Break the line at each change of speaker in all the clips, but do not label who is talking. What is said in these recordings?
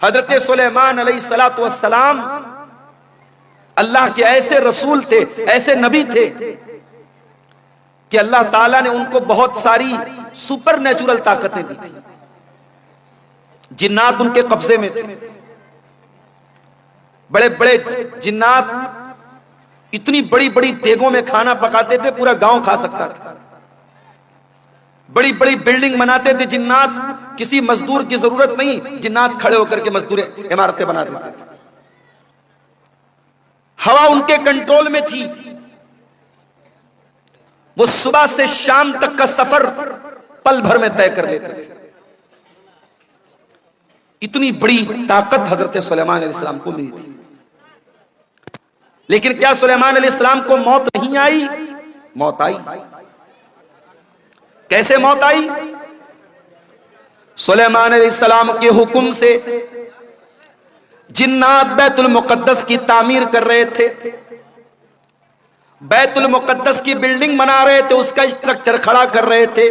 حضرت سلیمان علیہ الصلوۃ والسلام اللہ کے ایسے رسول تھے، ایسے نبی تھے کہ اللہ تعالیٰ نے ان کو بہت ساری سپر نیچرل طاقتیں دی تھی. جنات ان کے قبضے میں تھے، بڑے بڑے جنات اتنی بڑی بڑی دیگوں میں کھانا پکاتے تھے، پورا گاؤں کھا سکتا تھا. بڑی بڑی بلڈنگ بناتے تھے جنات، کسی مزدور کی ضرورت نہیں، جنات کھڑے ہو کر کے مزدور عمارتیں بنا دیتے تھے. ہوا ان کے کنٹرول میں تھی، وہ صبح سے شام تک کا سفر پل بھر میں طے کر لیتے تھے. اتنی بڑی طاقت حضرت سلیمان علیہ السلام کو ملی تھی. لیکن کیا سلیمان علیہ السلام کو موت نہیں آئی؟ موت آئی. کیسے موت آئی؟ سلیمان علیہ السلام کے حکم سے جنات بیت المقدس کی تعمیر کر رہے تھے، بیت المقدس کی بلڈنگ بنا رہے تھے، اس کا اسٹرکچر کھڑا کر رہے تھے.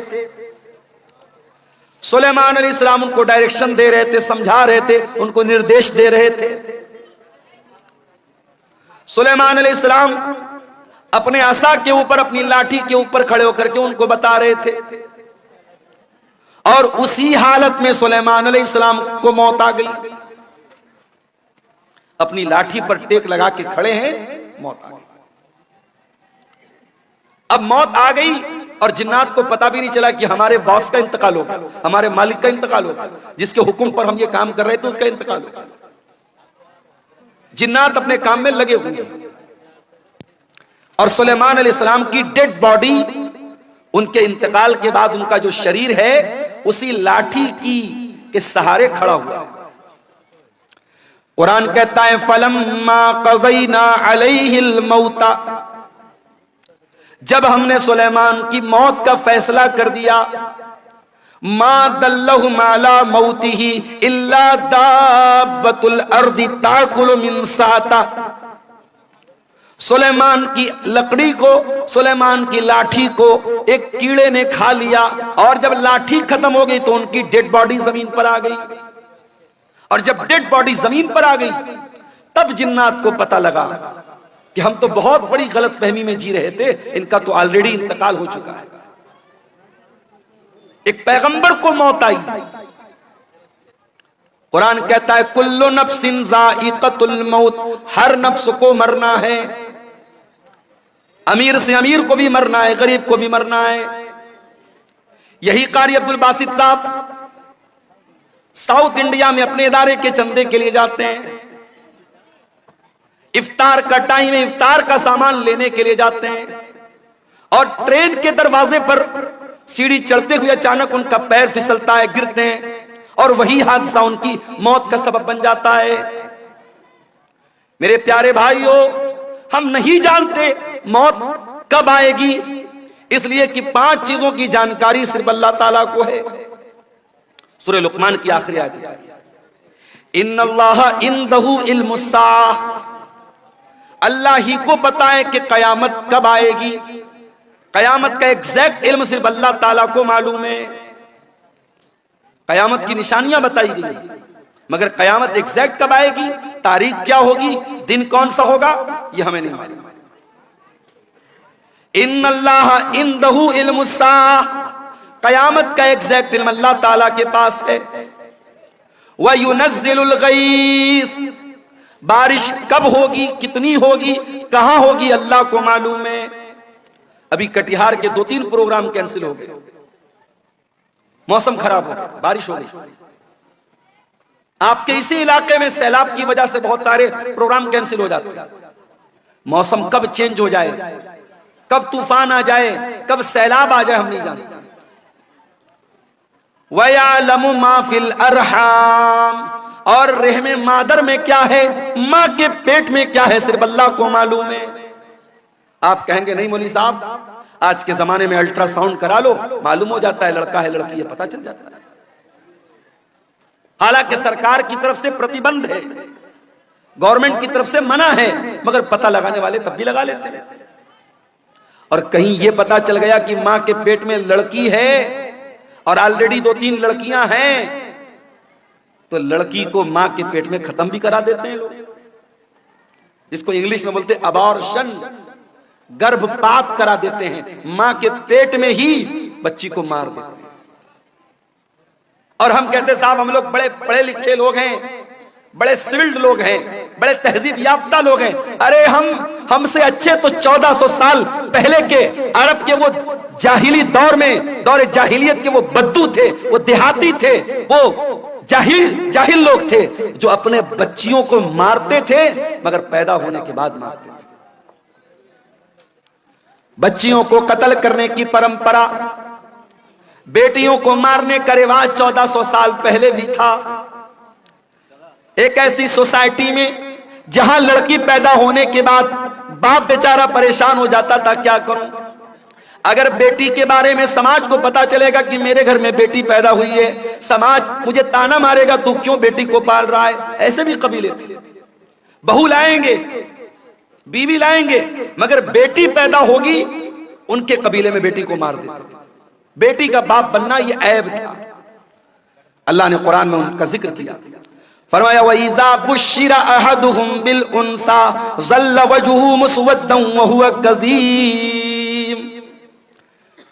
سلیمان علیہ السلام ان کو ڈائریکشن دے رہے تھے، سمجھا رہے تھے، ان کو نردیش دے رہے تھے. سلیمان علیہ السلام اپنے عصا کے اوپر، اپنی لاٹھی کے اوپر کھڑے ہو کر کے ان کو بتا رہے تھے، اور اسی حالت میں سلیمان علیہ السلام کو موت آ گئی. اپنی لاٹھی پر ٹیک لگا کے کھڑے ہیں، موت آ گئی. اب موت آ گئی اور جنات کو پتا بھی نہیں چلا کہ ہمارے باس کا انتقال ہوگا، ہمارے مالک کا انتقال ہوگا، جس کے حکم پر ہم یہ کام کر رہے تھے اس کا انتقال ہوگا. جنات اپنے کام میں لگے ہوئے ہیں، اور سلیمان علیہ السلام کی ڈیڈ باڈی ان کے انتقال کے بعد ان کا جو شریر ہے اسی لاٹھی کی کے سہارے کھڑا ہوا ہے. قرآن کہتا ہے فَلَمَّا قَضَيْنَا عَلَيْهِ الْمَوْتَ، جب ہم نے سلیمان کی موت کا فیصلہ کر دیا، مَا دَلَّهُمْ عَلَى مَوْتِهِ إِلَّا دَابَّةُ الْأَرْضِ تَأْكُلُ مِنْ سَأْتَهِ، سلیمان کی لکڑی کو، سلیمان کی لاٹھی کو ایک کیڑے نے کھا لیا، اور جب لاٹھی ختم ہو گئی تو ان کی ڈیڈ باڈی زمین پر آ گئی. اور جب ڈیڈ باڈی زمین پر آ گئی تب جنات کو پتا لگا کہ ہم تو بہت بڑی غلط فہمی میں جی رہے تھے، ان کا تو آلریڈی انتقال ہو چکا ہے. ایک پیغمبر کو موت آئی. قرآن کہتا ہے کل نفس ذائقۃ الموت، ہر نفس کو مرنا ہے. امیر سے امیر کو بھی مرنا ہے، غریب کو بھی مرنا ہے. یہی قاری عبد الباسط صاحب ساؤتھ انڈیا میں اپنے ادارے کے چندے کے لیے جاتے ہیں، افطار کا ٹائم ہے، افطار کا سامان لینے کے لیے جاتے ہیں، اور ٹرین کے دروازے پر سیڑھی چڑھتے ہوئے اچانک ان کا پیر پھسلتا ہے، گرتے ہیں، اور وہی حادثہ ان کی موت کا سبب بن جاتا ہے. میرے پیارے بھائیو، ہم نہیں جانتے موت کب آئے گی، اس لیے کہ 5 چیزوں کی جانکاری صرف اللہ تعالیٰ کو ہے. سورہ لقمان کی آخری آیت ہے ان اللہ عنده علم الساعہ، اللہ ہی کو پتا ہے کہ قیامت کب آئے گی. قیامت کا ایگزیکٹ علم صرف اللہ تعالیٰ کو معلوم ہے. قیامت کی نشانیاں بتائی گئی، مگر قیامت ایگزیکٹ کب آئے گی، تاریخ کیا ہوگی، دن کون سا ہوگا، یہ ہمیں نہیں معلوم. ان اللہ عنده علم الساعہ، قیامت کا ایگزیکٹ علم اللہ تعالیٰ کے پاس ہے. وَيُنَزِّلُ الْغَيْثَ، بارش کب ہوگی، کتنی ہوگی، کہاں ہوگی، اللہ کو معلوم ہے. ابھی کٹیہار کے 2-3 پروگرام کینسل ہو گئے، موسم خراب ہو گیا، بارش ہو گئی. آپ کے اسی علاقے میں سیلاب کی وجہ سے بہت سارے پروگرام کینسل ہو جاتے ہیں. موسم کب چینج ہو جائے، کب طوفان آ جائے، کب سیلاب آ جائے، ہم نہیں جانتے. وَيَعْلَمُ مَا فِي الْأَرْحَامِ، اور رحم مادر میں کیا ہے، ماں کے پیٹ میں کیا ہے، صرف اللہ کو معلوم ہے. آپ کہیں گے نہیں مولوی صاحب، آج کے زمانے میں الٹرا ساؤنڈ کرا لو، معلوم ہو جاتا ہے لڑکا ہے لڑکی ہے، پتہ چل جاتا ہے. حالانکہ سرکار کی طرف سے پرتیبندھ ہے، گورنمنٹ کی طرف سے منع ہے، مگر پتہ لگانے والے تب بھی لگا لیتے ہیں. اور کہیں یہ پتہ چل گیا کہ ماں کے پیٹ میں لڑکی ہے اور آلریڈی 2-3 لڑکیاں ہیں، تو لڑکی کو ماں کے پیٹ میں ختم بھی کرا دیتے ہیں لوگ، جس کو انگلش میں بولتے ہیں ابارشن، گربھپات کرا دیتے ہیں، ماں کے پیٹ میں ہی بچی کو مار دیتے ہیں۔ اور ہم کہتے ہیں صاحب ہم لوگ بڑے پڑھے لکھے لوگ ہیں، بڑے سولڈ لوگ ہیں، بڑے تہذیب یافتہ لوگ ہیں۔ ارے ہم سے اچھے تو 1400 سال پہلے کے عرب کے وہ جاہلی دور میں، دور جاہلیت کے وہ بدو تھے، وہ دیہاتی تھے، وہ جاہل لوگ تھے جو اپنے بچیوں کو مارتے تھے مگر پیدا ہونے کے بعد مارتے تھے۔ بچیوں کو قتل کرنے کی پرمپرا، بیٹیوں کو مارنے کا رواج 1400 سال پہلے بھی تھا۔ ایک ایسی سوسائٹی میں جہاں لڑکی پیدا ہونے کے بعد باپ بیچارہ پریشان ہو جاتا تھا، کیا کروں؟ اگر بیٹی کے بارے میں سماج کو پتا چلے گا کہ میرے گھر میں بیٹی پیدا ہوئی ہے، سماج مجھے تانا مارے گا، تو کیوں بیٹی کو پال رہا ہے؟ ایسے بھی قبیلے تھے، بہو لائیں گے، بیوی لائیں گے، مگر بیٹی پیدا ہوگی ان کے قبیلے میں بیٹی کو مار دیتے تھے۔ بیٹی کا باپ بننا یہ عیب تھا۔ اللہ نے قرآن میں ان کا ذکر کیا، فرمایا وَإِذَا بُشِّرَ أَحَدُهُمْ بِالْأُنْثَى ظَلَّ وَجْهُهُ مُسْوَدًّا وَهُوَ كَظِيمٌ۔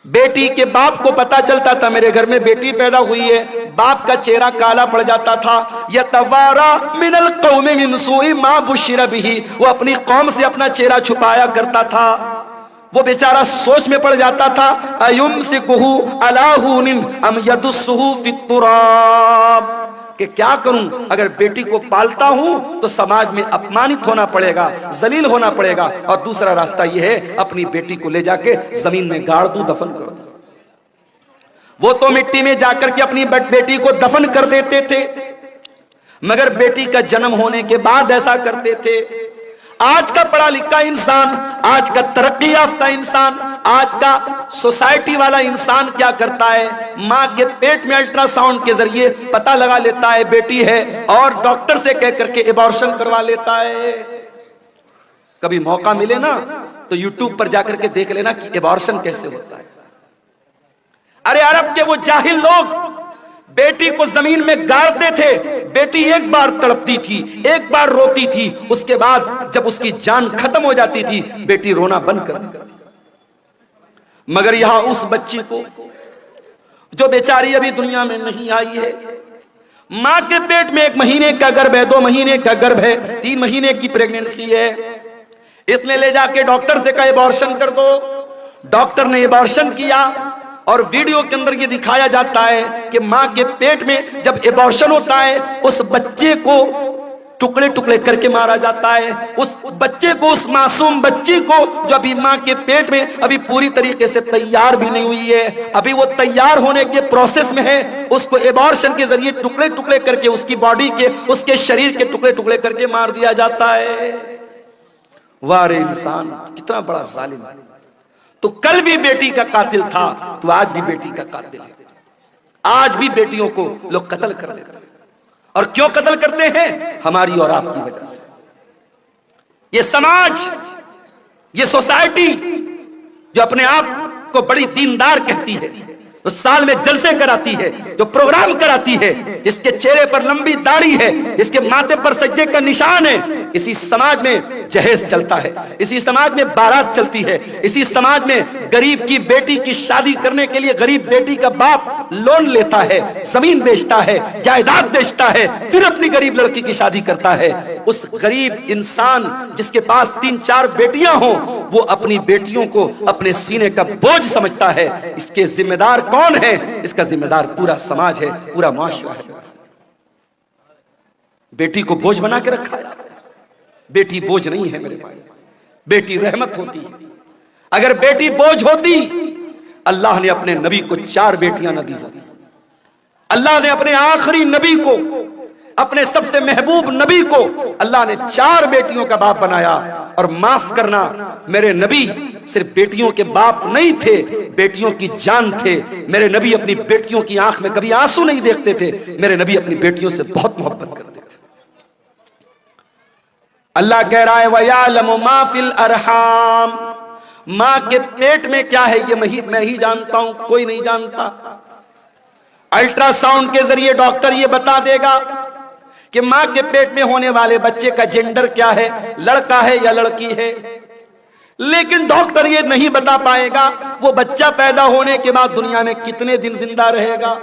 بیٹی کے باپ کو پتا چلتا تھا میرے گھر میں بیٹی پیدا ہوئی ہے، باپ کا چہرہ کالا پڑ جاتا تھا۔ يَتَوَارَى مِنَ الْقَوْمِ مِنْ سُوءِ مَا بُشِّرَ بِهِ، وہ اپنی قوم سے اپنا چہرہ چھپایا کرتا تھا۔ وہ بیچارہ سوچ میں پڑ جاتا تھا أَيُمْسِكُهُ عَلَى هُونٍ أَمْ يَدُسُّهُ فِي التُّرَابِ، کہ کیا کروں؟ اگر بیٹی کو پالتا ہوں تو سماج میں اپمانت ہونا پڑے گا، ذلیل ہونا پڑے گا، اور دوسرا راستہ یہ ہے اپنی بیٹی کو لے جا کے زمین میں گاڑ دوں، دفن کر دوں۔ وہ تو مٹی میں جا کر کے اپنی بیٹی کو دفن کر دیتے تھے، مگر بیٹی کا جنم ہونے کے بعد ایسا کرتے تھے۔ آج کا پڑھا لکھا انسان، آج کا ترقی یافتہ انسان، آج کا سوسائٹی والا انسان کیا کرتا ہے؟ ماں کے پیٹ میں الٹرا ساؤنڈ کے ذریعے پتہ لگا لیتا ہے بیٹی ہے، اور ڈاکٹر سے کہہ کر کے ایبارشن کروا لیتا ہے۔ کبھی موقع ملے نا تو یوٹیوب پر جا کر کے دیکھ لینا کہ ایبارشن کیسے ہوتا ہے۔ ارے عرب کے وہ جاہل لوگ بیٹی کو زمین میں گاڑتے تھے، بیٹی ایک بار تڑپتی تھی، ایک بار روتی تھی، اس کے بعد جب اس کی جان ختم ہو جاتی تھی بیٹی رونا بند کر دیتی تھی۔ مگر یہاں اس بچی کو جو بیچاری ابھی دنیا میں نہیں آئی ہے، ماں کے پیٹ میں 1 مہینے کا گربھ ہے، 2 مہینے کا گربھ ہے، 3 مہینے کی پریگننسی ہے، اس نے لے جا کے ڈاکٹر سے کہا ایبارشن کر دو۔ ڈاکٹر نے ایبارشن کیا، اور ویڈیو کے اندر یہ دکھایا جاتا ہے کہ ماں کے پیٹ میں جب ایبارشن ہوتا ہے اس بچے کو ٹکڑے ٹکڑے کر کے مارا جاتا ہے، اس بچے کو، اس معصوم بچی کو جو ابھی ماں کے پیٹ میں ابھی پوری طریقے سے تیار بھی نہیں ہوئی ہے، ابھی وہ تیار ہونے کے پروسیس میں ہے، اس کو ایبارشن کے ذریعے ٹکڑے ٹکڑے کر کے اس کی باڈی کے، اس کے شریر کے ٹکڑے ٹکڑے کر کے مار دیا جاتا ہے۔ وارے انسان کتنا بڑا ظالم ہے! تو کل بھی بیٹی کا قاتل تھا تو آج بھی بیٹی کا قاتل ہے۔ آج بھی بیٹیوں کو لوگ قتل کر دیتے ہیں، اور کیوں قتل کرتے ہیں؟ ہماری اور آپ کی وجہ سے۔ یہ سماج، یہ سوسائٹی جو اپنے آپ کو بڑی دیندار کہتی ہے، جو سال میں جلسے کراتی ہے، جو پروگرام کراتی ہے، جس کے چہرے پر لمبی داڑھی ہے، جس کے ماتھے پر سجدے کا نشان ہے، اسی سماج میں جہیز چلتا ہے، اسی سماج میں بارات چلتی ہے، اسی سماج میں غریب کی بیٹی کی شادی کرنے کے لیے غریب بیٹی کا باپ لون لیتا ہے، زمین بیچتا ہے، جائیداد بیچتا ہے، پھر اپنی غریب لڑکی کی شادی کرتا ہے۔ اس غریب انسان جس کے پاس 3-4 بیٹیاں ہوں، وہ اپنی بیٹیوں کو اپنے سینے کا بوجھ سمجھتا ہے۔ اس کے ذمہ دار کون ہے؟ اس کا ذمہ دار پورا سماج ہے، پورا معاشرہ ہے۔ بیٹی کو بوجھ بنا کے رکھا ہے۔ بیٹی بوجھ نہیں ہے میرے بھائی، بیٹی رحمت ہوتی ہے۔ اگر بیٹی بوجھ ہوتی، اللہ نے اپنے نبی کو 4 بیٹیاں نہ دی ہوتی۔ اللہ نے اپنے آخری نبی کو، اپنے سب سے محبوب نبی کو اللہ نے 4 بیٹیوں کا باپ بنایا۔ اور معاف کرنا، میرے نبی صرف بیٹیوں کے باپ نہیں تھے، بیٹیوں کی جان تھے۔ میرے نبی اپنی بیٹیوں کی آنکھ میں کبھی آنسو نہیں دیکھتے تھے، میرے نبی اپنی بیٹیوں سے بہت محبت کرتے تھے۔ اللہ کہہ رہا ہے وَيَعْلَمُ مَا فِي الْأَرْحَامِ، ماں کے پیٹ میں کیا ہے یہ میں ہی جانتا ہوں، کوئی نہیں جانتا۔ الٹرا ساؤنڈ کے ذریعے ڈاکٹر یہ بتا دے گا کہ ماں کے پیٹ میں ہونے والے بچے کا جینڈر کیا ہے، لڑکا ہے یا لڑکی ہے، لیکن ڈاکٹر یہ نہیں بتا پائے گا وہ بچہ پیدا ہونے کے بعد دنیا میں کتنے دن زندہ رہے گا،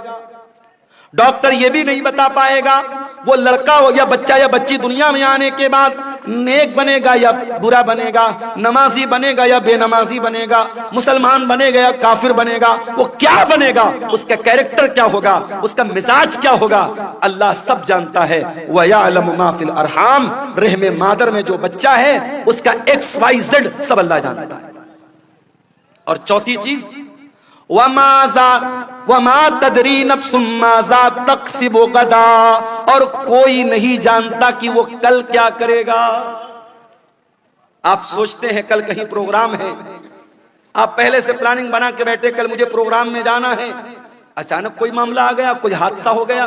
ڈاکٹر یہ بھی نہیں بتا پائے گا وہ لڑکا ہو یا بچہ یا بچی دنیا میں آنے کے بعد نیک بنے گا یا برا بنے گا، نمازی بنے گا یا بے نمازی بنے گا، مسلمان بنے گا یا کافر بنے گا، وہ کیا بنے گا، اس کا کیریکٹر کیا ہوگا، اس کا مزاج کیا ہوگا، اللہ سب جانتا ہے۔ وَيَعْلَمُ مَا فِي الْأَرْحَامِ، رحم مادر میں جو بچہ ہے اس کا XYZ سب اللہ جانتا ہے۔ اور چوتھی چیز وَمَا تَدْرِي نَفْسٌ مَاذَا تَكْسِبُ غَدًا، اور کوئی نہیں جانتا کہ وہ کل کیا کرے گا۔ آپ سوچتے ہیں کل کہیں پروگرام ہے، آپ پہلے سے پلاننگ بنا کے بیٹھے کل مجھے پروگرام میں جانا ہے، اچانک کوئی معاملہ آ گیا، کوئی حادثہ ہو گیا،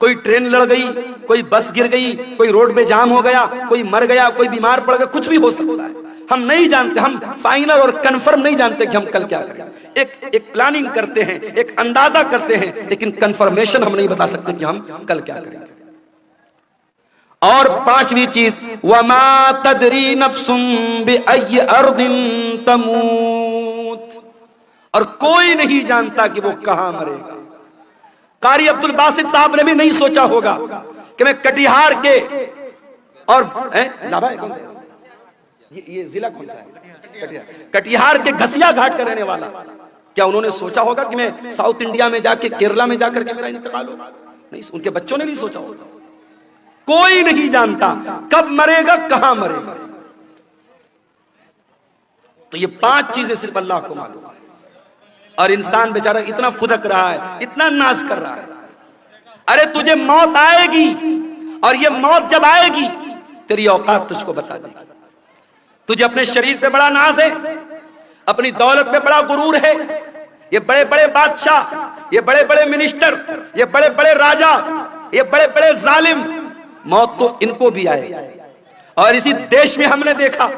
کوئی ٹرین لڑ گئی، کوئی بس گر گئی، کوئی روڈ پہ جام ہو گیا، کوئی مر گیا، کوئی بیمار پڑ گیا، کچھ بھی ہو سکتا ہے، ہم نہیں جانتے، ہم فائنل اور کنفرم نہیں جانتے کہ ہم کل کیا کریں۔ ایک پلاننگ کرتے ہیں، ایک اندازہ کرتے ہیں، لیکن کنفرمیشن ہم نہیں بتا سکتے کہ ہم کل کیا کریں گے۔ اور پانچویں چیز وَمَا تَدْرِي نَفْسٌ بِأَيِّ أَرْضٍ تَمُوتُ، اور کوئی نہیں جانتا کہ وہ کہاں مرے گا۔ قاری عبد الباسط صاحب نے بھی نہیں سوچا ہوگا کہ میں کٹیہار کے اور یہ ضلع کون سا ہے، کٹیہار کے گھسیا گھاٹ کا رہنے والا، کیا انہوں نے سوچا ہوگا کہ میں ساؤتھ انڈیا میں جا کے کیرلا میں جا کر کے میرا انتقال ہوگا؟ نہیں، ان کے بچوں نے نہیں سوچا ہوگا۔ کوئی نہیں جانتا کب مرے گا، کہاں مرے گا۔ تو یہ پانچ چیزیں صرف اللہ کو معلوم ہے، اور انسان بیچارہ اتنا پھدک رہا ہے، اتنا ناز کر رہا ہے۔ ارے تجھے موت آئے گی، اور یہ موت جب آئے گی تیری اوقات تجھ کو بتا دے گی۔ تجھے اپنے شریر پہ بڑا ناز ہے، اپنی دولت پہ بڑا غرور ہے، یہ بڑے بڑے بادشاہ، یہ بڑے بڑے منسٹر، یہ بڑے بڑے راجا، یہ بڑے بڑے ظالم، موت تو ان کو بھی آئے گی۔ اور اسی دیش میں ہم نے دیکھا،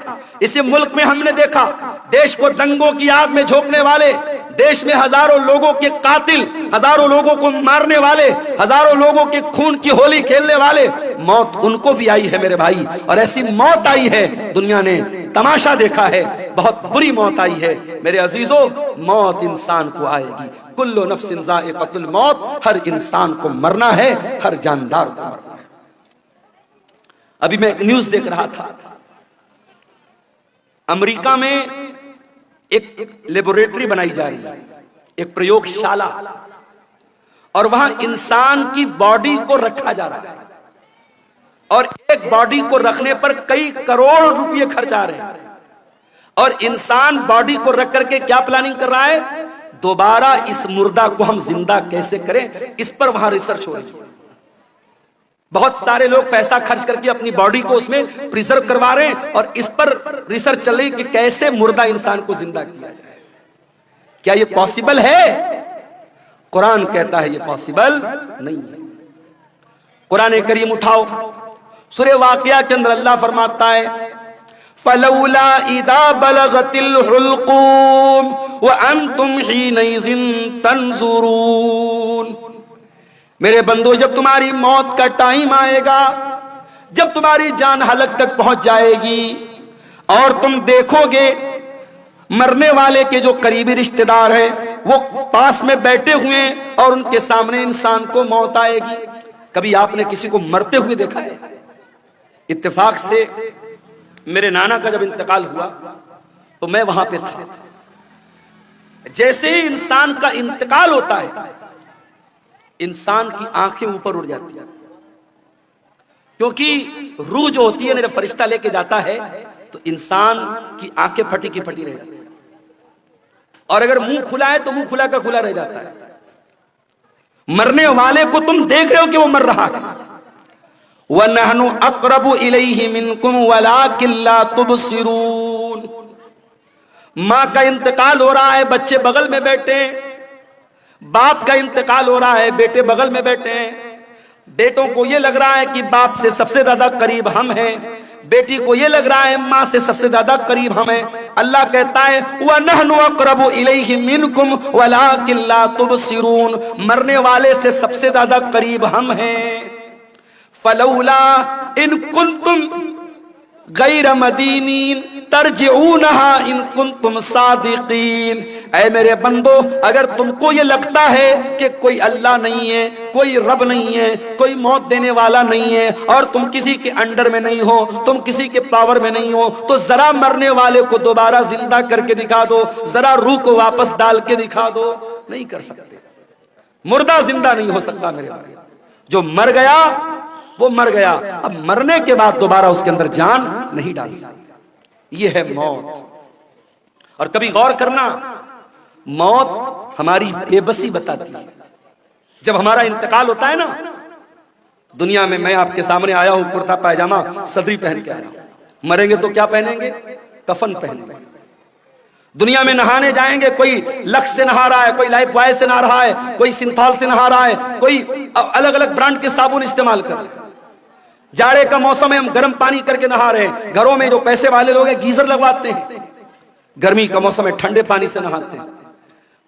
اسی ملک میں ہم نے دیکھا، دیش کو دنگوں کی آگ میں جھونکنے والے، دیش میں ہزاروں لوگوں کے قاتل، ہزاروں لوگوں کو مارنے والے، ہزاروں لوگوں کے خون کی ہولی کھیلنے والے، موت ان کو بھی آئی ہے میرے بھائی۔ اور ایسی موت آئی ہے دنیا نے تماشا دیکھا ہے، بہت بری موت آئی ہے میرے عزیزو۔ موت انسان کو آئے گی، کل نفس ذائقۃ الموت، ہر انسان کو مرنا ہے، ہر جاندار کو مرنا ہے۔ ابھی میں نیوز دیکھ رہا تھا، امریکہ میں ایک لیبوریٹری بنائی جا رہی ہے، ایک پریوگ شالہ، اور وہاں انسان کی باڈی کو رکھا جا رہا ہے، اور ایک باڈی کو رکھنے پر کئی کروڑ روپے خرچ آ رہے ہیں، اور انسان باڈی کو رکھ کر کے کیا پلاننگ کر رہا ہے، دوبارہ اس مردہ کو ہم زندہ کیسے کریں، اس پر وہاں ریسرچ ہو رہی ہے۔ بہت سارے لوگ پیسہ خرچ کر کے اپنی باڈی کو اس میں پریزرو کروا رہے ہیں، اور اس پر ریسرچ چل رہی کہ کیسے مردہ انسان کو زندہ کیا جائے۔ کیا یہ پاسبل ہے؟ قرآن کہتا ہے یہ پاسبل نہیں ہے۔ قرآن کریم اٹھاؤ، سورہ واقعہ کے اندر اللہ فرماتا ہے فَلَوْلَا إِذَا بَلَغَتِ الْحُلْقُومَ وَأَنْتُمْ حِينَئِذٍ تَنْظُرُونَ۔ میرے بندو، جب تمہاری موت کا ٹائم آئے گا، جب تمہاری جان حلق تک پہنچ جائے گی، اور تم دیکھو گے مرنے والے کے جو قریبی رشتہ دار ہیں وہ پاس میں بیٹھے ہوئے ہیں، اور ان کے سامنے انسان کو موت آئے گی۔ کبھی آپ نے کسی کو مرتے ہوئے دیکھا ہے؟ اتفاق سے میرے نانا کا جب انتقال ہوا تو میں وہاں پہ تھا۔ جیسے ہی انسان کا انتقال ہوتا ہے، انسان کی آنکھیں اوپر اڑ جاتی ہیں، کیونکہ روح جو ہوتی ہے، جب فرشتہ لے کے جاتا ہے تو انسان کی آنکھیں پھٹی کی پھٹی رہ جاتی ہیں، اور اگر منہ کھلا ہے تو منہ کھلا کا کھلا رہ جاتا ہے۔ مرنے والے کو تم دیکھ رہے ہو کہ وہ مر رہا ہے۔ وَنَحْنُ أَقْرَبُ إِلَيْهِ مِنْكُمْ وَلَكِنْ لَا تُبْصِرُونَ۔ ماں کا انتقال ہو رہا ہے، بچے بغل میں بیٹھے ہیں، باپ کا انتقال ہو رہا ہے، بیٹے بغل میں بیٹھے ہیں۔ بیٹوں کو یہ لگ رہا ہے کہ باپ سے سب سے زیادہ قریب ہم ہیں، بیٹی کو یہ لگ رہا ہے ماں سے سب سے زیادہ قریب ہم ہیں۔ اللہ کہتا ہے وَنَحْنُ أَقْرَبُ إِلَيْهِ مِنْكُمْ وَلَكِنْ لَا تُبْصِرُونَ، مرنے والے سے سب سے زیادہ قریب ہم ہیں۔ فلولا ان کنتم غیر مدینین ترجعونہا ان کنتم صادقین. اے میرے بندو، اگر تم کو یہ لگتا ہے کہ کوئی اللہ نہیں ہے، کوئی رب نہیں ہے، کوئی موت دینے والا نہیں ہے، اور تم کسی کے انڈر میں نہیں ہو، تم کسی کے پاور میں نہیں ہو، تو ذرا مرنے والے کو دوبارہ زندہ کر کے دکھا دو، ذرا روح کو واپس ڈال کے دکھا دو. نہیں کر سکتے. مردہ زندہ نہیں ہو سکتا میرے بھائی. جو مر گیا وہ مر گیا، اب مرنے کے بعد دوبارہ اس کے اندر جان نہیں ڈال سکتے. یہ ہے موت. اور کبھی غور کرنا، موت ہماری بے بسی بتاتی ہے. جب ہمارا انتقال ہوتا ہے نا، دنیا میں میں آپ کے سامنے آیا ہوں کرتا پائجامہ صدری پہن کے آیا ہوں، مریں گے تو کیا پہنیں گے؟ کفن پہنیں گے. دنیا میں نہانے جائیں گے، کوئی لکس سے نہا رہا ہے، کوئی لائف بوائے سے نہا رہا ہے، کوئی سنتھال سے نہا رہا ہے، کوئی الگ الگ برانڈ کے صابن استعمال کر رہے ہیں. جاڑے کا موسم ہے، ہم گرم پانی کر کے نہا رہے ہیں. گھروں میں جو پیسے والے لوگ ہیں گیزر لگواتے ہیں. گرمی کا موسم ہے، ٹھنڈے پانی سے نہاتے ہیں.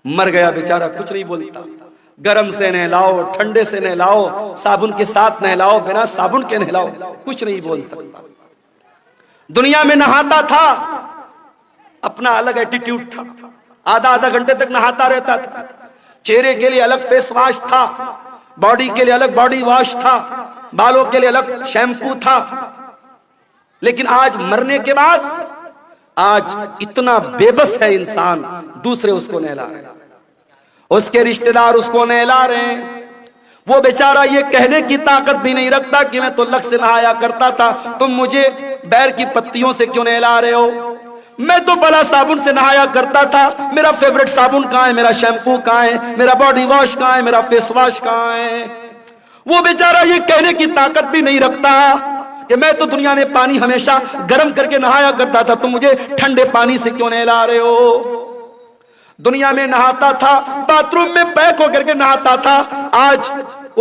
مر گیا بیچارہ کچھ نہیں بولتا. گرم سے نہلاؤ، ٹھنڈے سے نہلاؤ، صابن کے ساتھ نہلاؤ، بنا صابن کے نہلاؤ، کچھ نہیں بول سکتا. دنیا میں نہاتا تھا، اپنا الگ ایٹیٹیوڈ تھا، آدھا گھنٹے تک نہاتا رہتا تھا. چہرے کے لیے الگ فیس واش تھا، باڈی کے لیے الگ باڈی واش تھا، بالوں کے لیے الگ شیمپو تھا. لیکن آج مرنے کے بعد آج اتنا بے بس ہے انسان، دوسرے اس کو نہلا رہے ہیں، اس کے رشتہ دار اس کو نہلا رہے ہیں. وہ بیچارہ یہ کہنے کی طاقت بھی نہیں رکھتا کہ میں تو لگ سے نہایا کرتا تھا، تم مجھے بیر کی پتیوں سے کیوں نہلا رہے ہو؟ میں تو بلا صابن سے نہایا کرتا تھا، میرا فیوریٹ صابن کہاں ہے، میرا شیمپو کہاں ہے، میرا باڈی واش کہاں ہے، میرا فیس واش کہاں ہے؟ وہ بیچارہ یہ کہنے کی طاقت بھی نہیں رکھتا کہ میں تو دنیا میں پانی ہمیشہ گرم کر کے نہایا کرتا تھا، تم مجھے ٹھنڈے پانی سے کیوں نہلا رہے ہو؟ دنیا میں نہاتا تھا، باتھ روم میں پیک ہو کر کے نہاتا تھا، آج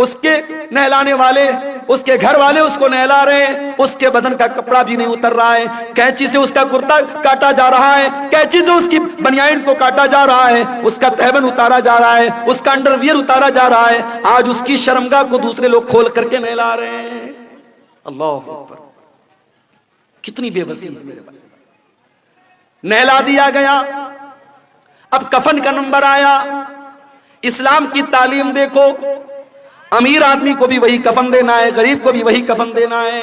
اس کے نہلانے والے، اس کے گھر والے اس کو نہلا رہے ہیں. اس کے بدن کا کپڑا بھی نہیں اتر رہا ہے، کینچی سے اس کا کرتا کاٹا جا رہا ہے، کینچی سے اس کی بنیان کو کاٹا جا رہا ہے، اس کا تہبند اتارا جا رہا ہے، اس کا انڈر ویئر اتارا جا رہا ہے. آج اس کی شرمگاہ کو دوسرے لوگ کھول کر کے نہلا رہے ہیں. اللہ اکبر، کتنی بے بسی ہے میرے بھائی. نہلا دیا گیا. اب کفن کا نمبر آیا. اسلام کی تعلیم دیکھو، امیر آدمی کو بھی وہی کفن دینا ہے، غریب کو بھی وہی کفن دینا ہے،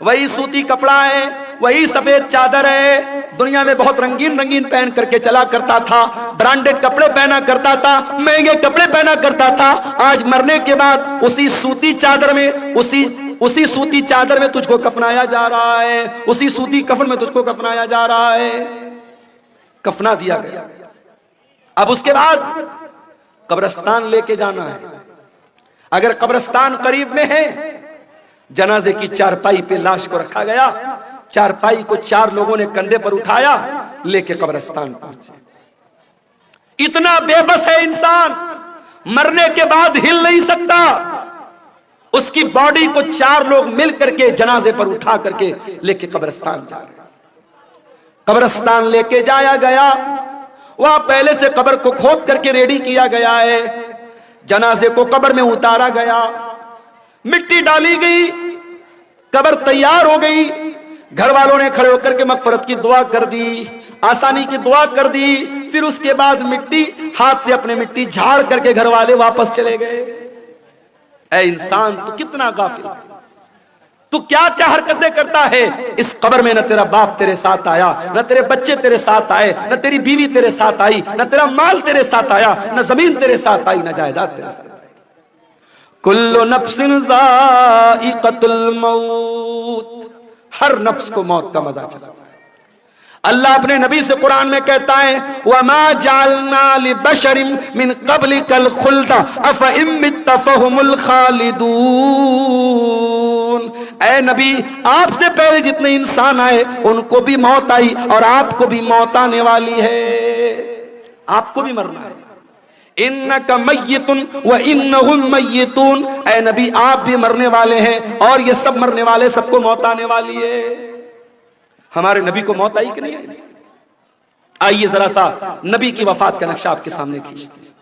وہی سوتی کپڑا ہے، وہی سفید چادر ہے. دنیا میں بہت رنگین رنگین پہن کر کے چلا کرتا تھا، برانڈڈ کپڑے پہنا کرتا تھا، مہنگے کپڑے پہنا کرتا تھا. آج مرنے کے بعد اسی سوتی چادر میں اسی سوتی چادر میں تجھ کو کفنایا جا رہا ہے، اسی سوتی کفن میں تجھ کو کفنایا جا رہا ہے. کفنا دیا گیا. اب اس کے بعد قبرستان لے کے جانا ہے. اگر قبرستان قریب میں ہے، جنازے کی چارپائی پہ لاش کو رکھا گیا، چارپائی کو 4 لوگوں نے کندھے پر اٹھایا، لے کے قبرستان پہنچے. اتنا بے بس ہے انسان، مرنے کے بعد ہل نہیں سکتا. اس کی باڈی کو 4 لوگ مل کر کے جنازے پر اٹھا کر کے لے کے قبرستان جا رہے. قبرستان لے کے جایا گیا، وہاں پہلے سے قبر کو کھود کر کے ریڈی کیا گیا ہے. جنازے کو قبر میں اتارا گیا، مٹی ڈالی گئی، قبر تیار ہو گئی. گھر والوں نے کھڑے ہو کر کے مغفرت کی دعا کر دی، آسانی کی دعا کر دی. پھر اس کے بعد مٹی ہاتھ سے اپنے مٹی جھاڑ کر کے گھر والے واپس چلے گئے. اے انسان، تو کتنا غافل ہے، تو کیا کیا حرکتیں کرتا ہے. اس قبر میں نہ تیرا باپ تیرے ساتھ آیا، نہ تیرے بچے تیرے ساتھ آئے، نہ تیری بیوی تیرے ساتھ آئی، نہ تیرا مال تیرے ساتھ آیا، نہ زمین تیرے ساتھ آئی، نہ جائیداد تیرے ساتھ آئی. کل نفس ذائقۃ الموت، ہر نفس کو موت کا مزہ چکھنا ہے. اللہ اپنے نبی سے قرآن میں کہتا ہے وَمَا جَعَلْنَا لِبَشَرٍ مِّن قَبْلِكَ الْخُلْدَ أَفَإِن مِّتَّ فَهُمُ الْخَالِدُونَ. اے نبی، آپ سے پہلے جتنے انسان آئے ان کو بھی موت آئی اور آپ کو بھی موت آنے والی ہے، آپ کو بھی مرنا ہے. اِنَّكَ مَيِّتٌ وَإِنَّهُمْ مَيِّتُونَ. اے نبی، آپ بھی مرنے والے ہیں اور یہ سب مرنے والے، سب کو موت آنے والی ہے. ہمارے نبی کو موت آئی کہ نہیں آئی؟ آئیے ذرا سا نبی کی وفات کا نقشہ آپ کے سامنے کھینچتے ہیں.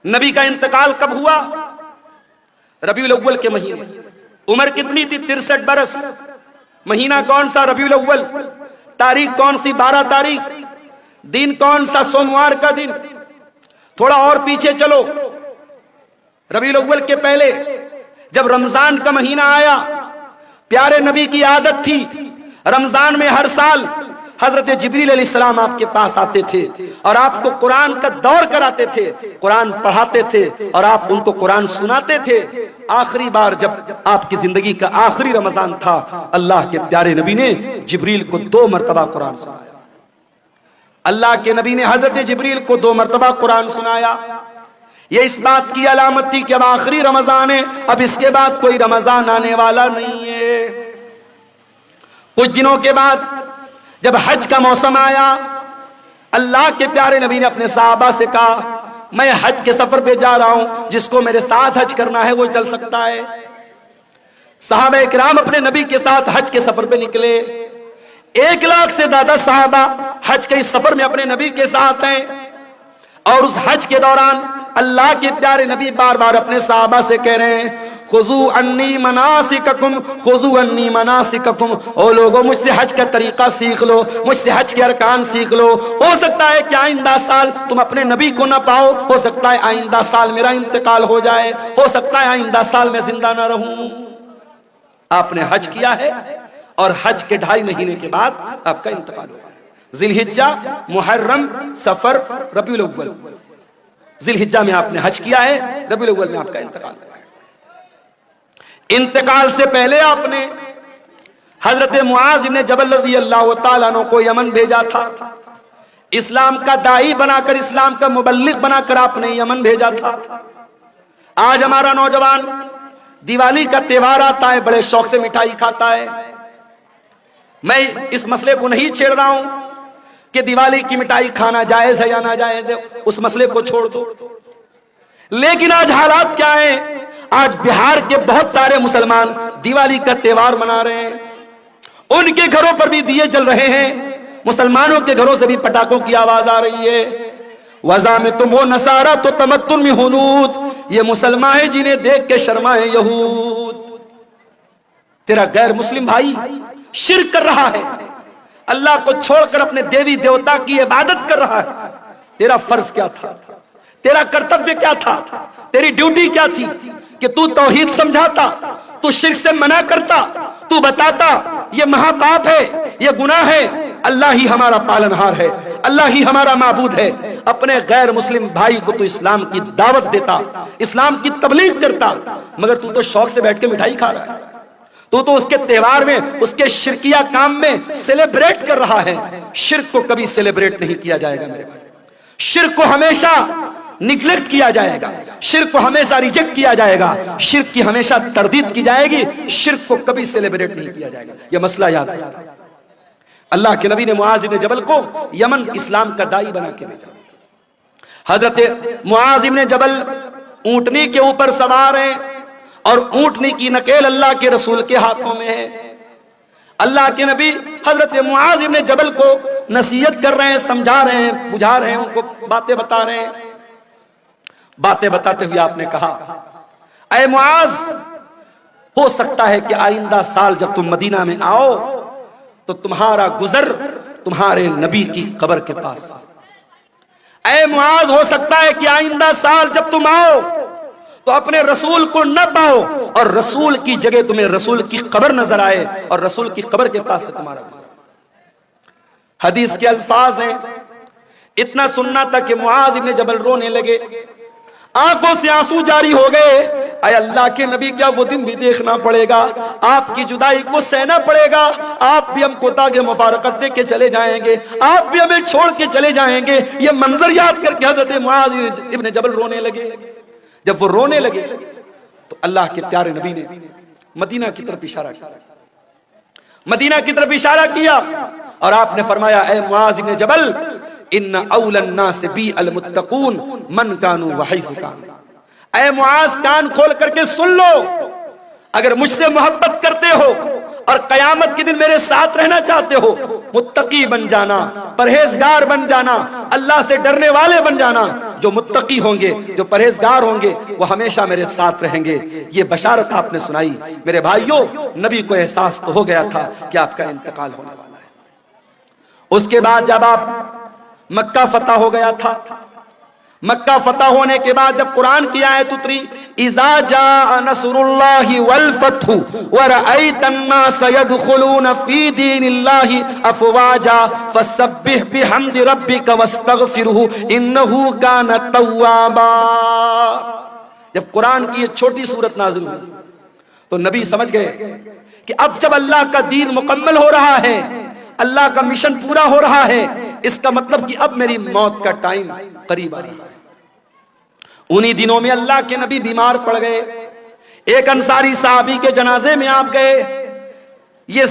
نبی کا انتقال کب ہوا؟ ربیع الاول کے مہینے. عمر کتنی تھی؟ 63 برس۔ مہینہ کون سا؟ ربیع الاول۔ تاریخ کون سی؟ 12 تاریخ۔ دن کون سا؟ سوموار کا دن۔ تھوڑا اور پیچھے چلو، ربیع الاول کے پہلے جب رمضان کا مہینہ آیا، پیارے نبی کی عادت تھی رمضان میں ہر سال حضرت جبریل علیہ السلام آپ کے پاس آتے تھے اور آپ کو قرآن کا دور کراتے تھے، قرآن پڑھاتے تھے اور آپ ان کو قرآن سناتے تھے۔ آخری بار جب آپ کی زندگی کا آخری رمضان تھا، اللہ کے پیارے نبی نے جبریل کو 2 مرتبہ قرآن سنایا۔ اللہ کے نبی نے حضرت جبریل کو 2 مرتبہ قرآن سنایا۔ یہ اس بات کی علامت تھی کہ اب آخری رمضان ہے، اب اس کے بعد کوئی رمضان آنے والا نہیں ہے۔ کچھ دنوں کے بعد جب حج کا موسم آیا، اللہ کے پیارے نبی نے اپنے صحابہ سے کہا میں حج کے سفر پہ جا رہا ہوں، جس کو میرے ساتھ حج کرنا ہے وہ چل سکتا ہے۔ صحابہ اکرام اپنے نبی کے ساتھ حج کے سفر پہ نکلے۔ 1 لاکھ سے زیادہ صحابہ حج کے اس سفر میں اپنے نبی کے ساتھ ہیں، اور اس حج کے دوران اللہ کے پیارے نبی بار بار اپنے صحابہ سے کہہ رہے ہیں خذوا عنی مناسککم، خذوا عنی مناسککم، او لوگوں مجھ سے حج کا طریقہ سیکھ لو، مجھ سے حج کے ارکان سیکھ لو۔ ہو سکتا ہے کہ آئندہ سال تم اپنے نبی کو نہ پاؤ، ہو سکتا ہے آئندہ سال میرا انتقال ہو جائے، ہو سکتا ہے آئندہ سال میں زندہ نہ رہوں۔ آپ نے حج کیا ہے اور حج کے 2.5 مہینے کے بعد آپ کا انتقال ہوا ہے۔ ذی الحجہ، محرم، سفر، ربیع الاول۔ ذی الحجہ میں آپ نے حج کیا ہے، ربیع الاول میں آپ کا انتقال ہوا ہے۔ انتقال سے پہلے آپ نے حضرت معاذ بن جبل رضی اللہ تعالیٰ عنہ کو یمن بھیجا تھا، اسلام کا داعی بنا کر، اسلام کا مبلغ بنا کر آپ نے یمن بھیجا تھا۔ آج ہمارا نوجوان دیوالی کا تہوار آتا ہے، بڑے شوق سے مٹھائی کھاتا ہے۔ میں اس مسئلے کو نہیں چھیڑ رہا ہوں کہ دیوالی کی مٹھائی کھانا جائز ہے یا ناجائز ہے، اس مسئلے کو چھوڑ دو۔ لیکن آج حالات کیا ہیں؟ آج بہار کے بہت سارے مسلمان دیوالی کا تہوار منا رہے ہیں، ان کے گھروں پر بھی دیے جل رہے ہیں، مسلمانوں کے گھروں سے بھی پٹاخوں کی آواز آ رہی ہے۔ وَزَعَمْتُمْ وَنَصَارَىٰ تُتَمَتُّنْ مِنْ یہ مسلمان ہیں جنہیں دیکھ کے شرمائے یہود۔ تیرا غیر مسلم بھائی شرک کر رہا ہے، اللہ کو چھوڑ کر اپنے دیوی دیوتا کی عبادت کر رہا ہے۔ تیرا فرض کیا تھا؟ تیرا کرتویہ کیا تھا؟ تیری ڈیوٹی کیا تھی کہ تو توحید سمجھاتا، تو شرک سے منع کرتا، تو بتاتا یہ مہا پاپ ہے، یہ گناہ ہے، اللہ ہی ہمارا پالنہار ہے، اللہ ہی ہمارا معبود ہے۔ اپنے غیر مسلم بھائی کو تو اسلام کی دعوت دیتا، اسلام کی تبلیغ کرتا، مگر تو تو شوق سے بیٹھ کے مٹھائی کھا رہا ہے، تو اس کے تہوار میں، اس کے شرکیہ کام میں سیلیبریٹ کر رہا ہے۔ شرک کو کبھی سیلیبریٹ نہیں کیا جائے گا میرے بھائی، شرک کو ہمیشہ نگلیکٹ کیا جائے گا، شرک کو ہمیشہ ریجیکٹ کیا جائے گا، شرک کی ہمیشہ تردید کی جائے گی، شرک کو کبھی سیلیبریٹ نہیں کیا جائے گا۔ یہ مسئلہ یاد ہے۔ اللہ کے نبی نے معاذ بن جبل کو یمن اسلام کا داعی بنا کے بھیجا۔ حضرت معاذ بن جبل اونٹنی کے اوپر سوار ہیں اور اونٹنی کی نکیل اللہ کے رسول کے ہاتھوں میں ہے۔ اللہ کے نبی حضرت معاذ بن جبل کو نصیحت کر رہے ہیں، سمجھا رہے ہیں، بجھا رہے ہیں، ان کو باتیں بتا رہے ہیں۔ باتیں بتاتے ہوئے آپ نے کہا اے معاذ، ہو سکتا ہے کہ آئندہ سال جب تم مدینہ میں آؤ تو تمہارا گزر تمہارے نبی کی قبر کے پاس۔ اے معاذ، ہو سکتا ہے کہ آئندہ سال جب تم آؤ تو اپنے رسول کو نہ پاؤ اور رسول کی جگہ تمہیں رسول کی قبر نظر آئے اور رسول کی قبر کے پاس سے تمہارا گزر۔ حدیث کے الفاظ ہیں، اتنا سننا تھا کہ معاذ بن جبل رونے لگے، آنکھوں سے آنسو جاری ہو گئے۔ اے اللہ کے نبی، کیا وہ دن بھی دیکھنا پڑے گا؟ آپ کی جدائی کو سہنا پڑے گا، آپ بھی ہم کو تاکہ مفارقت دے کے چلے جائیں گے، آپ بھی ہمیں چھوڑ کے چلے جائیں گے۔ یہ منظر یاد کر کے حضرت معاذ ابن جبل رونے لگے۔ جب وہ رونے لگے تو اللہ کے پیارے نبی نے مدینہ کی طرف اشارہ کیا، مدینہ کی طرف اشارہ کیا اور آپ نے فرمایا اے معاذ بن جبل، ان اول الناس بی المتقون من کانوا وحیث کانوا۔ اے معاذ، کان کھول کر کے سن لو، اگر مجھ سے محبت کرتے ہو اور قیامت کے دن میرے ساتھ رہنا چاہتے ہو، متقی بن جانا، پرہیزگار بن جانا، اللہ سے ڈرنے والے بن جانا، جو متقی ہوں گے، جو پرہیزگار ہوں گے، وہ ہمیشہ میرے ساتھ رہیں گے۔ یہ بشارت آپ نے سنائی۔ میرے بھائیوں، نبی کو احساس تو ہو گیا تھا کہ آپ کا انتقال ہونے والا ہے۔ اس کے بعد جب آپ مکہ فتح ہو گیا تھا، مکہ فتح ہونے کے بعد جب قرآن کی آیت اتری، اذا جاء نصر اللہ والفتح ورأیت الناس يدخلون فی دین اللہ افواجا فسبح بحمد ربک واستغفرہ انہ کان توابا۔ جب قرآن کی یہ چھوٹی سورت نازل ہوئی تو نبی سمجھ گئے کہ اب جب اللہ کا دین مکمل ہو رہا ہے، اللہ کا مشن پورا ہو رہا ہے، اس کا مطلب کہ اب میری موت کا ٹائم قریب آ رہا ہے۔ انہی دنوں میں اللہ کے نبی بیمار پڑ گئے۔ ایک انصاری صحابی کے جنازے میں آپ گئے۔ یہ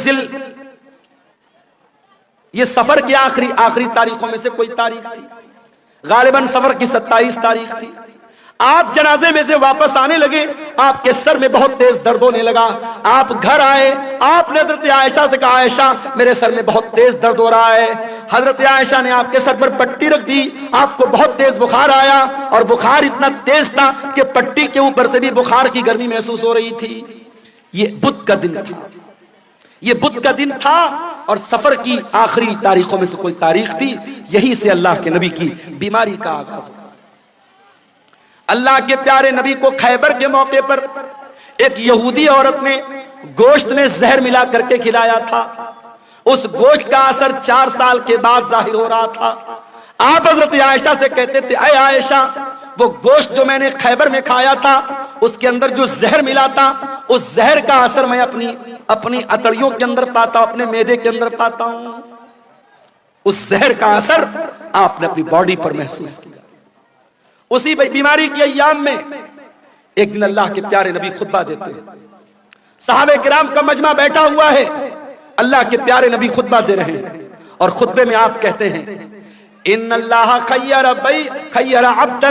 سفر کی آخری تاریخوں میں سے کوئی تاریخ تھی، غالباً سفر کی 27 تاریخ تھی۔ آپ جنازے میں سے واپس آنے لگے، آپ کے سر میں بہت تیز درد ہونے لگا۔ آپ گھر آئے، آپ نے حضرت عائشہ سے کہا، عائشہ میرے سر میں بہت تیز درد ہو رہا ہے۔ حضرت عائشہ نے آپ کے سر پر پٹی رکھ دی، آپ کو بہت تیز بخار آیا، اور بخار اتنا تیز تھا کہ پٹی کے اوپر سے بھی بخار کی گرمی محسوس ہو رہی تھی۔ یہ بدھ کا دن تھا، یہ بدھ کا دن تھا، اور سفر کی آخری تاریخوں میں سے کوئی تاریخ تھی۔ یہی سے اللہ کے نبی کی بیماری کا آغاز ہوا۔ اللہ کے پیارے نبی کو خیبر کے موقع پر ایک یہودی عورت نے گوشت میں زہر ملا کر کے کھلایا تھا۔ اس گوشت کا اثر 4 سال کے بعد ظاہر ہو رہا تھا۔ آپ حضرت عائشہ سے کہتے تھے، اے عائشہ، وہ گوشت جو میں نے خیبر میں کھایا تھا، اس کے اندر جو زہر ملا تھا، اس زہر کا اثر میں اپنی اتڑیوں کے اندر پاتا ہوں، اپنے معدے کے اندر پاتا ہوں۔ اس زہر کا اثر آپ نے اپنی باڈی پر محسوس کیا۔ اسی بیماری کی ایام میں ایک دن اللہ کے پیارے نبی خطبہ دیتے ہیں، صحابہ کرام کا مجمع بیٹھا ہوا ہے، اللہ کے پیارے نبی خطبہ دے رہے ہیں، اور خطبے میں آپ کہتے ہیں، ان اللہ خیر عبدا،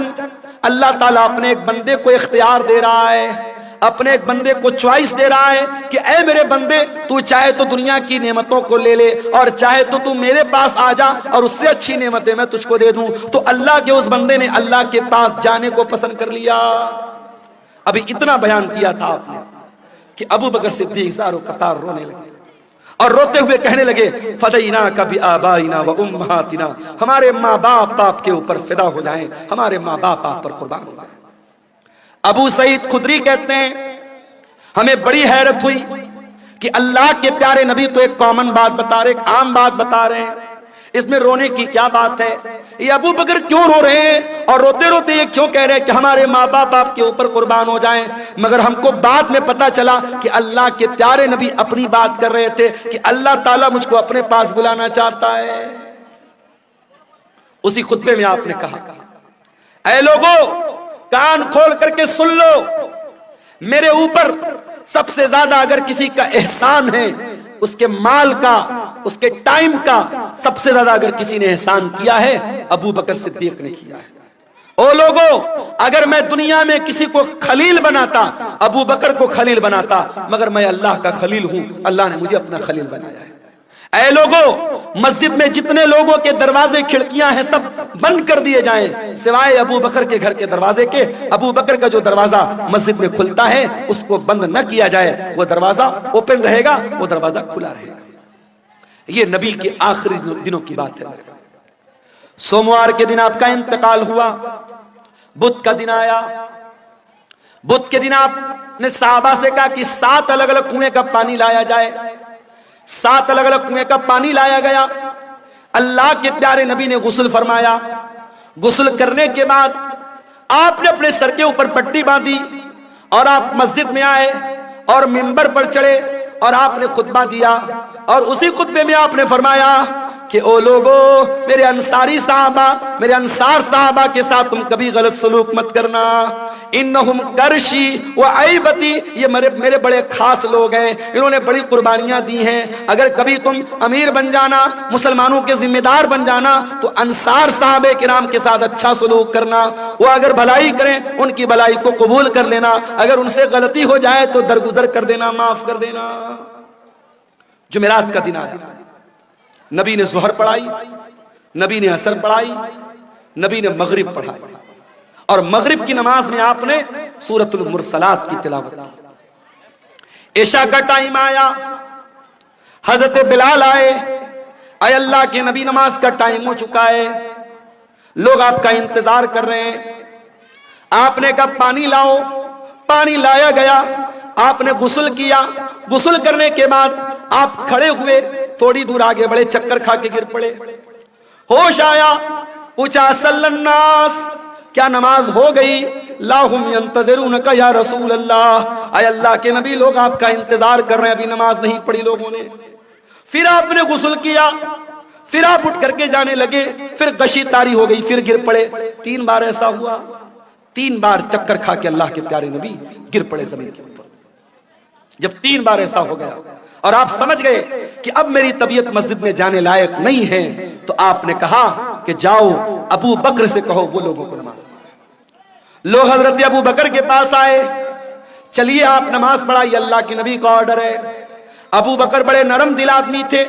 اللہ تعالیٰ اپنے ایک بندے کو اختیار دے رہا ہے، اپنے ایک بندے کو چوائس دے رہا ہے کہ اے میرے بندے، تو چاہے تو دنیا کی نعمتوں کو لے لے، اور چاہے تو میرے پاس آ جا اور اس سے اچھی نعمتیں میں تجھ کو دے دوں۔ تو اللہ کے اس بندے نے اللہ کے پاس جانے کو پسند کر لیا۔ ابھی اتنا بیان کیا تھا آپ نے کہ ابو بکر صدیق زارو قطار رونے لگے، اور روتے ہوئے کہنے لگے، فدیناک بآبائنا و امہاتنا، ہمارے ماں باپ آپ کے اوپر فدا ہو جائیں، ہمارے ماں باپ آپ پر قربان ہو جائیں۔ ابو سعید خدری کہتے ہیں، ہمیں بڑی حیرت ہوئی کہ اللہ کے پیارے نبی تو ایک کامن بات بتا رہے، ایک عام بات بتا رہے ہیں، اس میں رونے کی کیا بات ہے؟ یہ ابو بکر کیوں رو رہے ہیں، اور روتے روتے یہ کیوں کہہ رہے ہیں کہ ہمارے ماں باپ آپ کے اوپر قربان ہو جائیں؟ مگر ہم کو بعد میں پتا چلا کہ اللہ کے پیارے نبی اپنی بات کر رہے تھے کہ اللہ تعالیٰ مجھ کو اپنے پاس بلانا چاہتا ہے۔ اسی خطبے میں آپ نے کہا، اے لوگوں، کان کھول کر کے سن لو، میرے اوپر سب سے زیادہ اگر کسی کا احسان ہے، اس کے مال کا، اس کے ٹائم کا سب سے زیادہ اگر کسی نے احسان کیا ہے، ابو بکر صدیق نے کیا ہے۔ او لوگو، اگر میں دنیا میں کسی کو خلیل بناتا، ابو بکر کو خلیل بناتا، مگر میں اللہ کا خلیل ہوں، اللہ نے مجھے اپنا خلیل بنایا ہے۔ اے لوگو، مسجد میں جتنے لوگوں کے دروازے کھڑکیاں ہیں سب بند کر دیے جائیں، سوائے ابو بکر کے گھر کے دروازے کے۔ ابو بکر کا جو دروازہ مسجد میں کھلتا ہے اس کو بند نہ کیا جائے، وہ دروازہ اوپن رہے گا، وہ دروازہ کھلا رہے گا۔ یہ نبی کے آخری دنوں کی بات ہے۔ سوموار کے دن آپ کا انتقال ہوا، بدھ کا دن آیا۔ بدھ کے دن آپ نے صحابہ سے کہا کہ 7 الگ الگ کنویں کا پانی لایا جائے۔ 7 الگ الگ کنویں کا پانی لایا گیا۔ اللہ کے پیارے نبی نے غسل فرمایا۔ غسل کرنے کے بعد آپ نے اپنے سر کے اوپر پٹی باندھی، اور آپ مسجد میں آئے اور منبر پر چڑھے، اور آپ نے خطبہ دیا، اور اسی خطبے میں آپ نے فرمایا کہ او لوگو، میرے انصاری صحابہ، میرے انصار صحابہ کے ساتھ تم کبھی غلط سلوک مت کرنا، انہم کرشی و عیبتی، یہ میرے بڑے خاص لوگ ہیں، انہوں نے بڑی قربانیاں دی ہیں۔ اگر کبھی تم امیر بن جانا، مسلمانوں کے ذمہ دار بن جانا، تو انصار صحابہ کرام کے ساتھ اچھا سلوک کرنا، وہ اگر بھلائی کریں ان کی بھلائی کو قبول کر لینا، اگر ان سے غلطی ہو جائے تو درگزر کر دینا، معاف کر دینا۔ جمعرات کا دن آیا، نبی نے ظہر پڑھائی، نبی نے عصر پڑھائی، نبی نے مغرب پڑھائی۔ اور مغرب کی نماز میں آپ نے سورۃ المرسلات کی تلاوت کی۔ عشاء کا ٹائم آیا، حضرت بلال آئے، اے اللہ کے نبی نماز کا ٹائم ہو چکا ہے، لوگ آپ کا انتظار کر رہے ہیں۔ آپ نے کہا پانی لاؤ، پانی لایا گیا، آپ نے غسل کیا، غسل کرنے کے بعد آپ کھڑے ہوئے، تھوڑی دور آگے بڑے، چکر کھا کے گر پڑے، ہوش آیا، پوچھا صلی الناس، کیا نماز ہو گئی؟ لا هم ينتظرونك یا رسول اللہ، اے اللہ کے نبی لوگ آپ کا انتظار کر رہے ہیں، ابھی نماز نہیں پڑھی لوگوں نے۔ پھر آپ نے غسل کیا، پھر آپ اٹھ کر کے جانے لگے، پھر غشی طاری ہو گئی، پھر گر پڑے۔ 3 بار ایسا ہوا، 3 بار چکر کھا کے اللہ کے پیارے نبی گر پڑے زمین کے اوپر۔ جب 3 بار ایسا ہو گیا اور آپ سمجھ گئے کہ اب میری طبیعت مسجد میں جانے لائق نہیں ہے، تو آپ نے کہا کہ جاؤ ابو بکر سے کہو وہ لوگوں کو نماز پڑھائیں۔ لوگ حضرت ابو بکر کے پاس آئے، چلیے آپ نماز پڑھائیے، اللہ کے نبی کا آرڈر ہے۔ ابو بکر بڑے نرم دل آدمی تھے،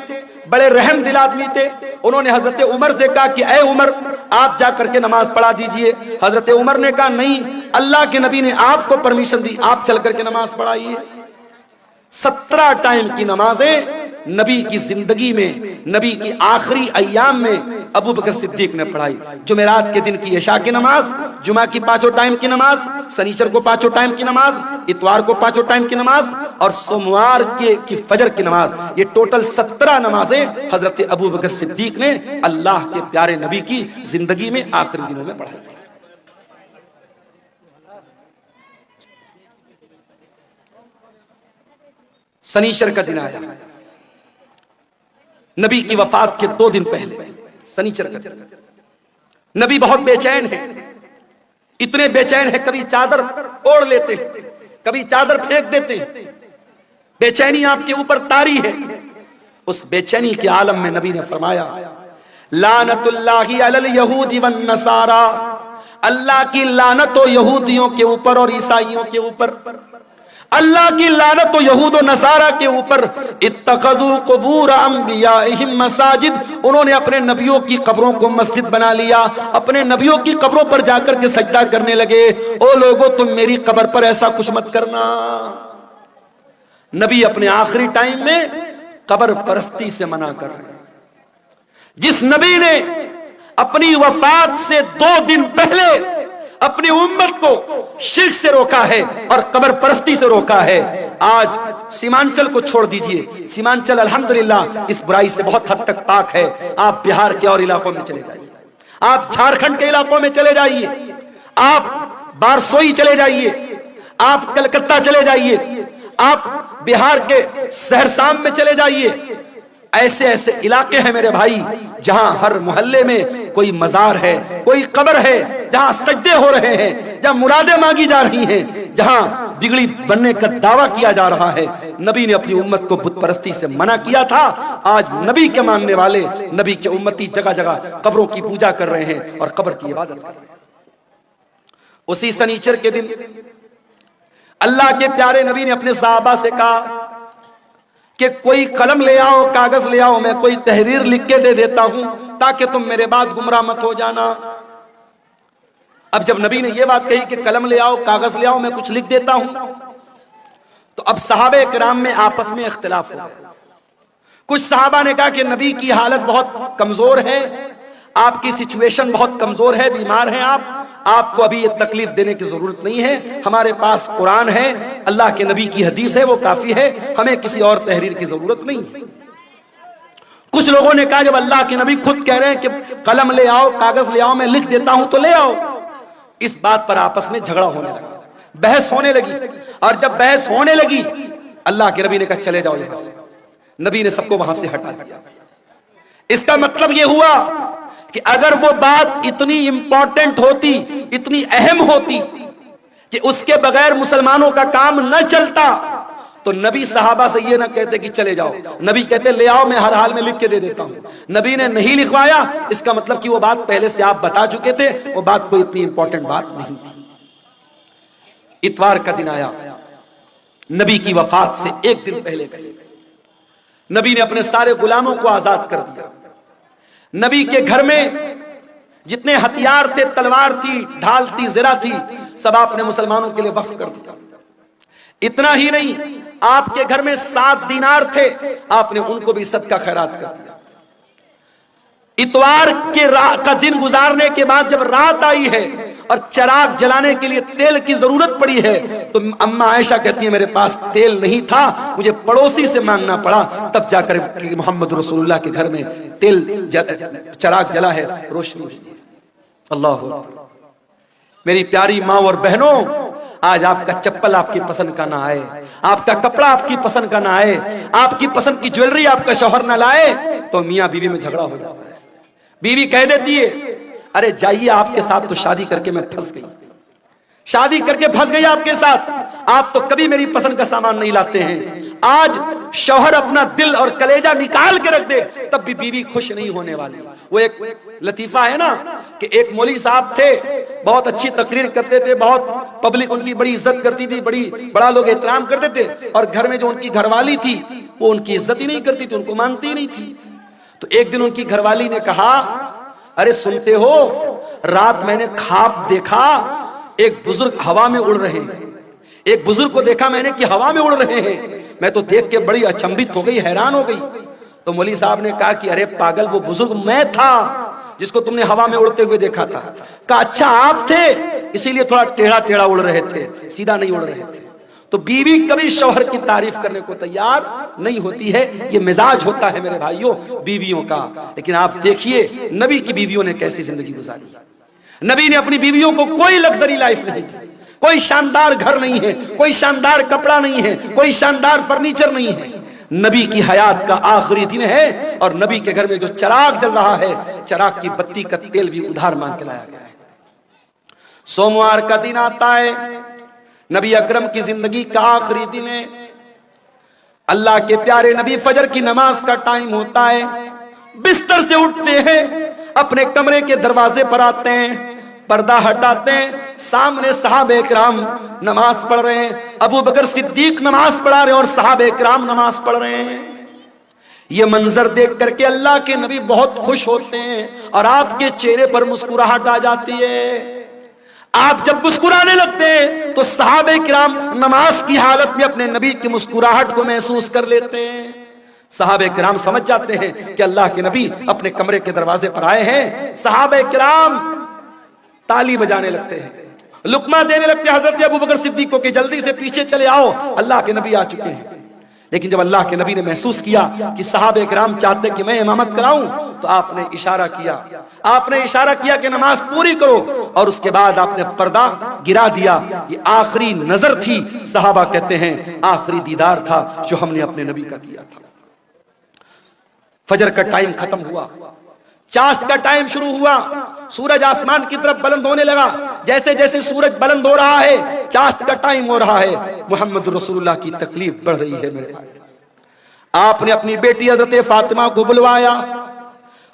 بڑے رحم دل آدمی تھے، انہوں نے حضرت عمر سے کہا کہ اے عمر آپ جا کر کے نماز پڑھا دیجئے۔ حضرت عمر نے کہا نہیں، اللہ کے نبی نے آپ کو پرمیشن دی، آپ چل کر کے نماز پڑھائیے۔ 17 ٹائم کی نمازیں نبی کی زندگی میں، نبی کی آخری ایام میں ابو بکر صدیق نے پڑھائی۔ جمعرات کے دن کی عشاء کی نماز، جمعہ کی 5 ٹائم کی نماز، سنیچر کو 5 ٹائم کی نماز، اتوار کو 5 ٹائم کی نماز، اور سوموار کی فجر کی نماز، یہ ٹوٹل 17 نمازیں حضرت ابو بکر صدیق نے اللہ کے پیارے نبی کی زندگی میں آخری دنوں میں پڑھائی تھی۔ سنیچر کا دن آیا، نبی کی وفات کے 2 دن پہلے، سنیچر کا دن، نبی بہت بے چین ہے، اتنے بے چین ہے کبھی چادر اوڑھ لیتے ہیں، کبھی چادر پھینک دیتے ہیں، بے چینی آپ کے اوپر طاری ہے۔ اس بے چینی کے عالم میں نبی نے فرمایا لعنت اللہ علی الیہود والنصارى، اللہ کی لعنت ہو یہودیوں کے اوپر اور عیسائیوں کے اوپر، اللہ کی لعنت و یہود و نصارہ کے اوپر، اتخذوا قبور انبیائہم مساجد، انہوں نے اپنے نبیوں کی قبروں کو مسجد بنا لیا، اپنے نبیوں کی قبروں پر جا کر کے سجدہ کرنے لگے۔ او لوگو تم میری قبر پر ایسا کچھ مت کرنا۔ نبی اپنے آخری ٹائم میں قبر پرستی سے منع کر رہے ہیں۔ جس نبی نے اپنی وفات سے 2 دن پہلے اپنی امت کو شرک سے روکا ہے اور قبر پرستی سے روکا ہے، آج سیمانچل کو چھوڑ دیجئے، سیمانچل الحمدللہ اس برائی سے بہت حد تک پاک ہے۔ آپ بہار کے اور علاقوں میں چلے جائیے، آپ جھارکھنڈ کے علاقوں میں چلے جائیے، آپ بارسوئی چلے جائیے، آپ کلکتہ چلے جائیے، آپ بہار کے سہرسام میں چلے جائیے، ایسے ایسے علاقے ہیں میرے بھائی جہاں ہر محلے میں کوئی مزار ہے، کوئی قبر ہے، جہاں سجدے ہو رہے ہیں، جہاں مرادیں مانگی جا رہی ہیں، جہاں بگڑی بننے کا دعویٰ کیا جا رہا ہے۔ نبی نے اپنی امت کو بت پرستی سے منع کیا تھا، آج نبی کے ماننے والے، نبی کے امتی جگہ جگہ قبروں کی پوجا کر رہے ہیں اور قبر کی عبادت کر رہے ہیں۔ اسی سنیچر کے دن اللہ کے پیارے نبی نے اپنے صحابہ سے کہا کہ کوئی قلم لے آؤ، کاغذ لے آؤ، میں کوئی تحریر لکھ کے دے دیتا ہوں تاکہ تم میرے بعد گمراہ مت ہو جانا۔ اب جب نبی نے یہ بات کہی کہ قلم لے آؤ، کاغذ لے آؤ، میں کچھ لکھ دیتا ہوں، تو اب صحابہ کرام میں آپس میں اختلاف ہو گیا۔ کچھ صحابہ نے کہا کہ نبی کی حالت بہت کمزور ہے، آپ کی سچویشن بہت کمزور ہے، بیمار ہیں آپ کو ابھی یہ تکلیف دینے کی ضرورت نہیں ہے، ہمارے پاس قرآن ہے، اللہ کے نبی کی حدیث ہے، وہ کافی ہے، ہمیں کسی اور تحریر کی ضرورت نہیں۔ کچھ لوگوں نے کہا جب اللہ کے نبی خود کہہ رہے ہیں کہ قلم لے آؤ، کاغذ لے آؤ، میں لکھ دیتا ہوں تو لے آؤ۔ اس بات پر آپس میں جھگڑا ہونے لگا، بحث ہونے لگی، اور جب بحث ہونے لگی اللہ کے نبی نے کہا چلے جاؤ یہاں سے۔ نبی نے سب کو وہاں سے ہٹا دیا۔ اس کا مطلب یہ ہوا کہ اگر وہ بات اتنی امپورٹنٹ ہوتی، اتنی اہم ہوتی کہ اس کے بغیر مسلمانوں کا کام نہ چلتا تو نبی صحابہ سے یہ نہ کہتے کہ چلے جاؤ، نبی کہتے لے آؤ، میں ہر حال میں لکھ کے دے دیتا ہوں۔ نبی نے نہیں لکھوایا، اس کا مطلب کہ وہ بات پہلے سے آپ بتا چکے تھے، وہ بات کوئی اتنی امپورٹنٹ بات نہیں تھی۔ اتوار کا دن آیا، نبی کی وفات سے 1 دن پہلے کا دن، نبی نے اپنے سارے غلاموں کو آزاد کر دیا۔ نبی کے گھر میں جتنے ہتھیار تھے، تلوار تھی، ڈھال تھی، زرہ تھی، سب آپ نے مسلمانوں کے لیے وقف کر دیا۔ اتنا ہی نہیں، آپ کے گھر میں 7 دینار تھے، آپ نے ان کو بھی صدقہ خیرات کر دیا۔ اتوار کا دن گزارنے کے بعد جب رات آئی ہے اور چراغ جلانے کے لیے تیل کی ضرورت پڑی ہے تو اماں عائشہ کہتی ہے میرے پاس تیل نہیں تھا، مجھے پڑوسی سے مانگنا پڑا، تب جا کر محمد رسول اللہ کے گھر میں چراغ جلا ہے، روشنی ہوئی ہے۔ اللہ اکبر۔ میری پیاری ماں اور بہنوں، آج آپ کا چپل آپ کی پسند کا نہ آئے، آپ کا کپڑا آپ کی پسند کا نہ آئے، آپ کی پسند کی جویلری آپ کا شوہر نہ لائے تو میاں بیوی میں جھگڑا ہو جاتا ہے۔ بیوی کہہ دیتی ہے ارے جائیے، آپ کے ساتھ تو شادی کر کے میں پھنس گئی، شادی کر کے پھنس گئی آپ کے ساتھ، آپ تو کبھی میری پسند کا سامان نہیں لاتے ہیں۔ آج شوہر اپنا دل اور کلیجہ نکال کے رکھ دے تب بھی بیوی خوش نہیں ہونے والی۔ وہ ایک لطیفہ ہے نا کہ ایک مولوی صاحب تھے، بہت اچھی تقریر کرتے تھے، بہت پبلک ان کی بڑی عزت کرتی تھی، بڑا لوگ احترام کرتے تھے، اور گھر میں جو ان کی گھر والی تھی وہ ان کی عزت ہی نہیں کرتی تھی، ان کو مانتی ہی نہیں تھی۔ تو ایک دن ان کی گھر والی نے کہا ارے سنتے ہو، رات میں نے خواب دیکھا ایک بزرگ ہوا میں اڑ رہے ہیں، ایک بزرگ کو دیکھا میں نے کہ ہوا میں اڑ رہے ہیں، میں تو دیکھ کے بڑی اچنبھت ہو گئی، حیران ہو گئی۔ تو مولوی صاحب نے کہا کہ ارے پاگل، وہ بزرگ میں تھا جس کو تم نے ہوا میں اڑتے ہوئے دیکھا تھا۔ کہا اچھا آپ تھے، اسی لیے تھوڑا ٹیڑھا ٹیڑھا اڑ رہے تھے، سیدھا نہیں اڑ رہے تھے۔ تو بیوی کبھی شوہر کی تعریف کرنے کو تیار نہیں ہوتی ہے، یہ مزاج ہوتا ہے میرے بھائیوں بیویوں کا۔ لیکن آپ دیکھیے نبی کی بیویوں نے کیسی زندگی گزاری۔ نبی نے اپنی بیویوں کو کوئی لگژری لائف نہیں دی، کوئی شاندار گھر نہیں ہے، کوئی شاندار کپڑا نہیں ہے، کوئی شاندار فرنیچر نہیں ہے۔ نبی کی حیات کا آخری دن ہے اور نبی کے گھر میں جو چراغ جل رہا ہے، چراغ کی بتی کا تیل بھی ادھار مانگ کے لایا گیا ہے۔ سوموار کا دن آتا ہے، نبی اکرم کی زندگی کا آخری دن ہے، اللہ کے پیارے نبی فجر کی نماز کا ٹائم ہوتا ہے، بستر سے اٹھتے ہیں، اپنے کمرے کے دروازے پر آتے ہیں، پردہ ہٹاتے ہیں، سامنے صحابہ کرام نماز پڑھ رہے ہیں، ابو بکر صدیق نماز پڑھا رہے ہیں اور صحابہ کرام نماز پڑھ رہے ہیں۔ یہ منظر دیکھ کر کے اللہ کے نبی بہت خوش ہوتے ہیں اور آپ کے چہرے پر مسکراہٹ آ جاتی ہے۔ آپ جب مسکرانے لگتے ہیں تو صحابہ کرام نماز کی حالت میں اپنے نبی کی مسکراہٹ کو محسوس کر لیتے ہیں۔ صحابہ کرام سمجھ جاتے ہیں کہ اللہ کے نبی اپنے کمرے کے دروازے پر آئے ہیں۔ صحابہ کرام تالی بجانے لگتے ہیں، لقمہ دینے لگتے ہیں حضرت ابو بکر صدیق کو کہ جلدی سے پیچھے چلے آؤ، اللہ کے نبی آ چکے ہیں۔ لیکن جب اللہ کے نبی نے محسوس کیا کہ صحابہ کرام چاہتے کہ میں امامت کراؤں تو آپ نے اشارہ کیا کہ نماز پوری کرو، اور اس کے بعد آپ نے پردہ گرا دیا۔ یہ آخری نظر تھی، صحابہ کہتے ہیں آخری دیدار تھا جو ہم نے اپنے نبی کا کیا تھا۔ فجر کا ٹائم ختم ہوا، چاشت کا ٹائم شروع ہوا، سورج آسمان کی طرف بلند ہونے لگا۔ جیسے جیسے سورج بلند ہو رہا ہے چاشت کا ٹائم ہو رہا ہے، محمد رسول اللہ کی تکلیف بڑھ رہی ہے میرے بھائی۔ آپ نے اپنی بیٹی حضرت فاطمہ کو بلوایا،